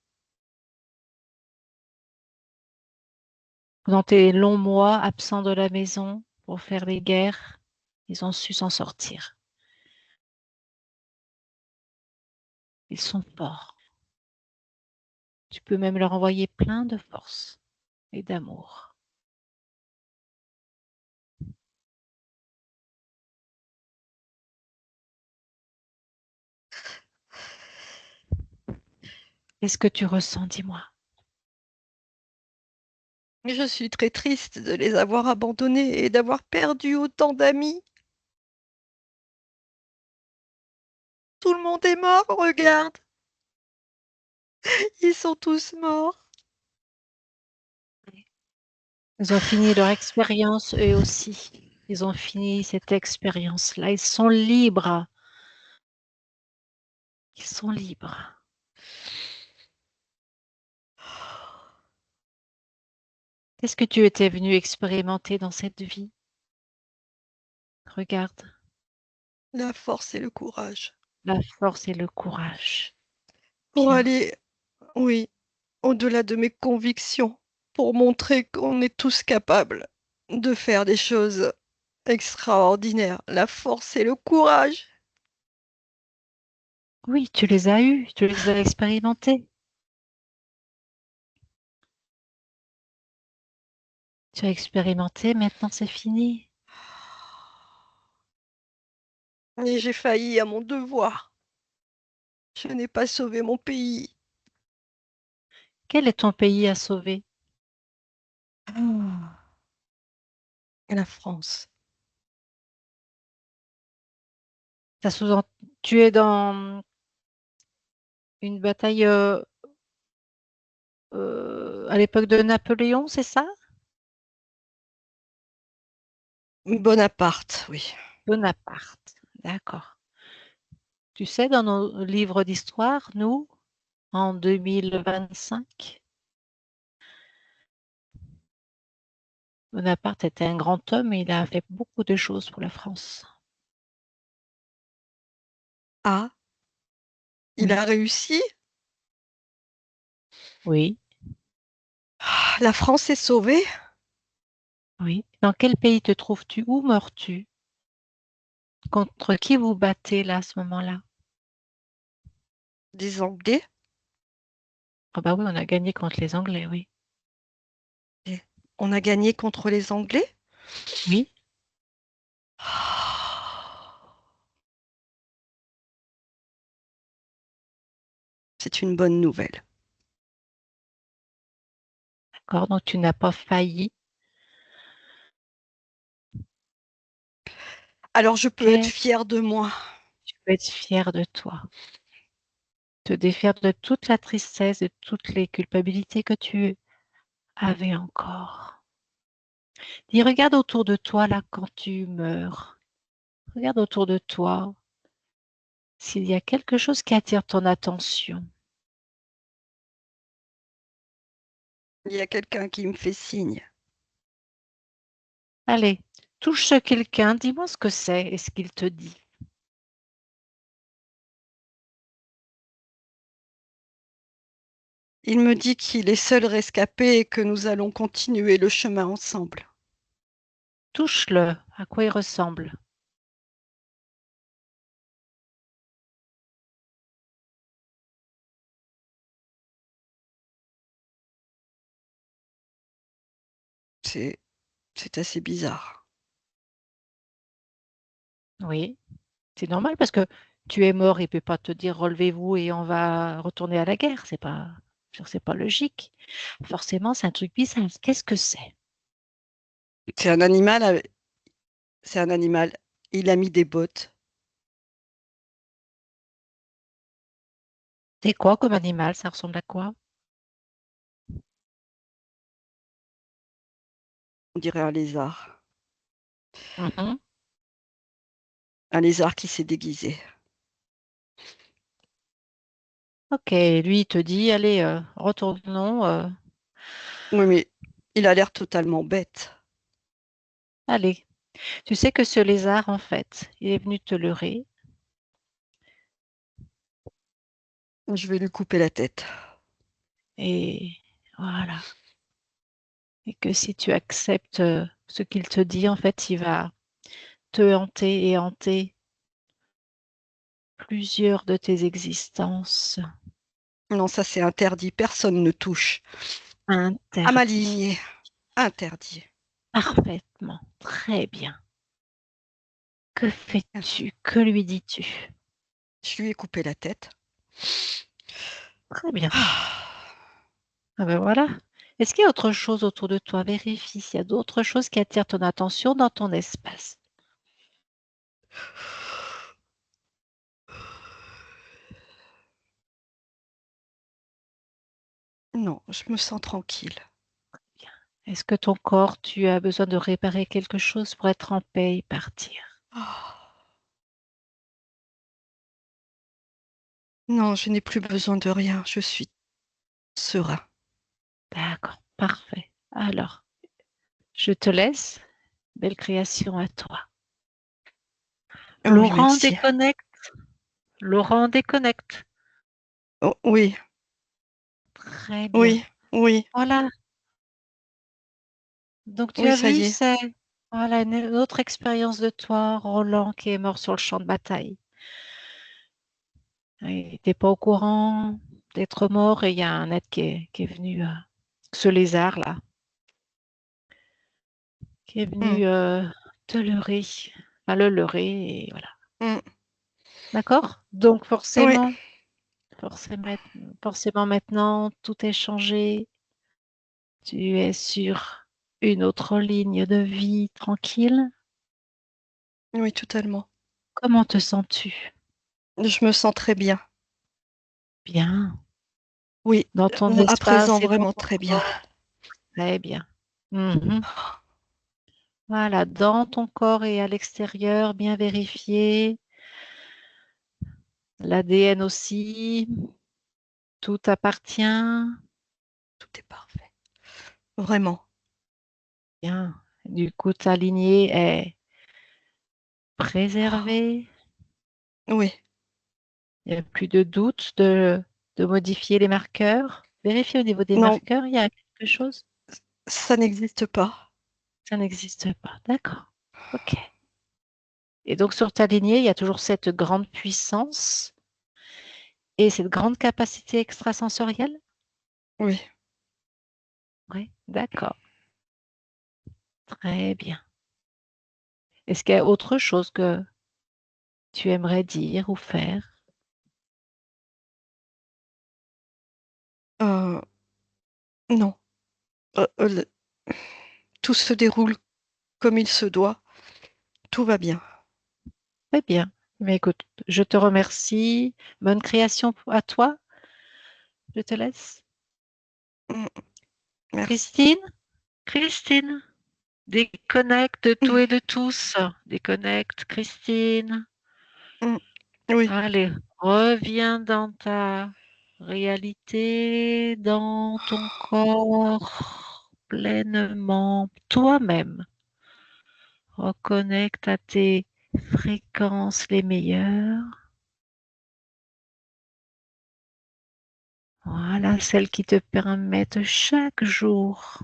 Dans tes longs mois absents de la maison pour faire les guerres, ils ont su s'en sortir. Ils sont forts. Tu peux même leur envoyer plein de force et d'amour. Qu'est-ce que tu ressens, dis-moi? Mais je suis très triste de les avoir abandonnés et d'avoir perdu autant d'amis. Tout le monde est mort, regarde. Ils sont tous morts. Ils ont fini leur expérience, eux aussi. Ils ont fini cette expérience-là. Ils sont libres. Ils sont libres. Qu'est-ce que tu étais venu expérimenter dans cette vie? Regarde, La force et le courage. la force et le courage. Pour Bien. aller, oui, au-delà de mes convictions, pour montrer qu'on est tous capables de faire des choses extraordinaires. La force et le courage. Oui, tu les as eus, tu les as expérimentés. Tu as expérimenté, maintenant c'est fini. Et j'ai failli à mon devoir. Je n'ai pas sauvé mon pays. Quel est ton pays à sauver? Ah, la France. Tu es dans une bataille à l'époque de Napoléon, c'est ça? Bonaparte, oui. Bonaparte. D'accord. Tu sais, dans nos livres d'histoire, nous, en 2025, Bonaparte était un grand homme et il a fait beaucoup de choses pour la France. Ah, il Oui, a réussi. oui, Ah, la France est sauvée. oui. Dans quel pays te trouves-tu? Où meurs-tu? Contre qui vous battez là à ce moment-là? Des Anglais. Ah bah oui, on a gagné contre les Anglais, oui. Et on a gagné contre les Anglais. Oui, Ah, c'est une bonne nouvelle. d'accord. Donc tu n'as pas failli. Alors je peux être Ok, fière de moi. tu peux être fier de toi. Te défaire de toute la tristesse, de toutes les culpabilités que tu avais encore. Dis, regarde autour de toi là quand tu meurs. Regarde autour de toi s'il y a quelque chose qui attire ton attention. Il y a quelqu'un qui me fait signe. Allez, Touche ce quelqu'un, dis-moi ce que c'est et ce qu'il te dit. Il me dit qu'il est seul rescapé et que nous allons continuer le chemin ensemble. Touche-le, à quoi il ressemble? C'est, c'est assez bizarre. Oui, c'est normal parce que tu es mort, il ne peut pas te dire relevez-vous et on va retourner à la guerre. C'est pas logique. Forcément, c'est un truc bizarre. Qu'est-ce que c'est? C'est un animal, c'est un animal. Il a mis des bottes. C'est quoi comme animal? Ça ressemble à quoi? On dirait un lézard. Mhm. Un lézard qui s'est déguisé. Ok, lui, il te dit, allez, retournons. Oui, mais il a l'air totalement bête. Allez. Tu sais que ce lézard, en fait, il est venu te leurrer. Je vais lui couper la tête. Et voilà. Et que si tu acceptes ce qu'il te dit, en fait, il va te hanter et hanter plusieurs de tes existences. Non, ça c'est interdit. Personne ne touche. À ma Interdit. lignée. Interdit. Parfaitement. Très bien. Que fais-tu? Que lui dis-tu? Je lui ai coupé la tête. Très bien. Ah, Ah ben voilà. Est-ce qu'il y a autre chose autour de toi? Vérifie s'il y a d'autres choses qui attirent ton attention dans ton espace. non, je me sens tranquille. Bien. Est-ce que ton corps, tu as besoin de réparer quelque chose pour être en paix et partir? Ah, non, je n'ai plus besoin de rien. Je suis serein. D'accord, parfait. Alors, je te laisse. Belle création à toi. Oh oui, Laurent merci. déconnecte. Laurent déconnecte. Oh, oui, Très bien. oui, oui, Voilà. Donc tu oui, as ça y vu, est. c'est voilà une autre expérience de toi, Roland, qui est mort sur le champ de bataille. Il n'était pas au courant d'être mort et il y a un être qui est venu, ce lézard-là, qui est Hmm, venu te leurrer, enfin le leurrer et voilà. hmm. D'accord? Donc Oui, forcément, forcément maintenant, tout est changé. Tu es sur une autre ligne de vie tranquille. oui, totalement. Comment te sens-tu? Je me sens très bien. Bien. Oui, Dans ton à présent, espace et dans vraiment ton très bien. corps. Très bien. Mhm. Voilà, dans ton corps et à l'extérieur, bien vérifié. L'ADN aussi. Tout appartient. Tout est parfait. Vraiment. Bien. Du coup, ta lignée est préservée. Oui. Il n'y a plus de doute de modifier les marqueurs. Vérifie au niveau des Non, marqueurs, il y a quelque chose? ça n'existe pas. Ça n'existe pas. D'accord. OK. Et donc, sur ta lignée, il y a toujours cette grande puissance et cette grande capacité extrasensorielle? Oui. Oui, d'accord. Très bien. Est-ce qu'il y a autre chose que tu aimerais dire ou faire? Euh, non. Euh, euh, le- tout se déroule comme il se doit. Tout va bien. Très bien. Mais écoute, je te remercie. Bonne création à toi. Je te laisse. Mm, merci. Christine? Christine? Déconnecte de tout et de tous. Déconnecte, Christine. Mm, oui. Allez, reviens dans ta réalité, dans ton corps, pleinement toi-même. Reconnecte à tes fréquences les meilleures. Voilà, celles qui te permettent chaque jour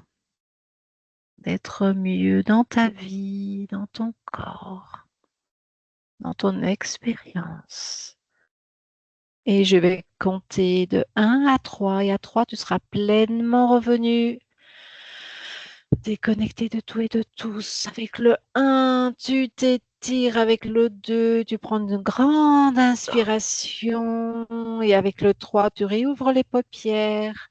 d'être mieux dans ta vie, dans ton corps, dans ton expérience. Et je vais compter de 1 à 3. Et à 3, tu seras pleinement revenu, déconnecté de tout et de tous. Avec le 1, tu t'étires. Avec le 2, tu prends une grande inspiration. Et avec le 3, tu réouvres les paupières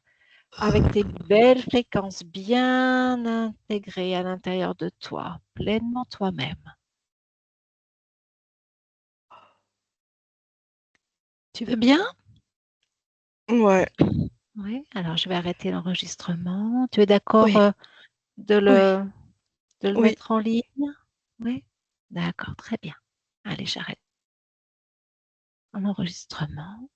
avec tes belles fréquences bien intégrées à l'intérieur de toi, pleinement toi-même. Tu veux bien? Ouais, Oui, alors je vais arrêter l'enregistrement. Tu es d'accord oui, de oui, le oui. mettre en ligne? Oui? D'accord, très bien. Allez, j'arrête l'enregistrement.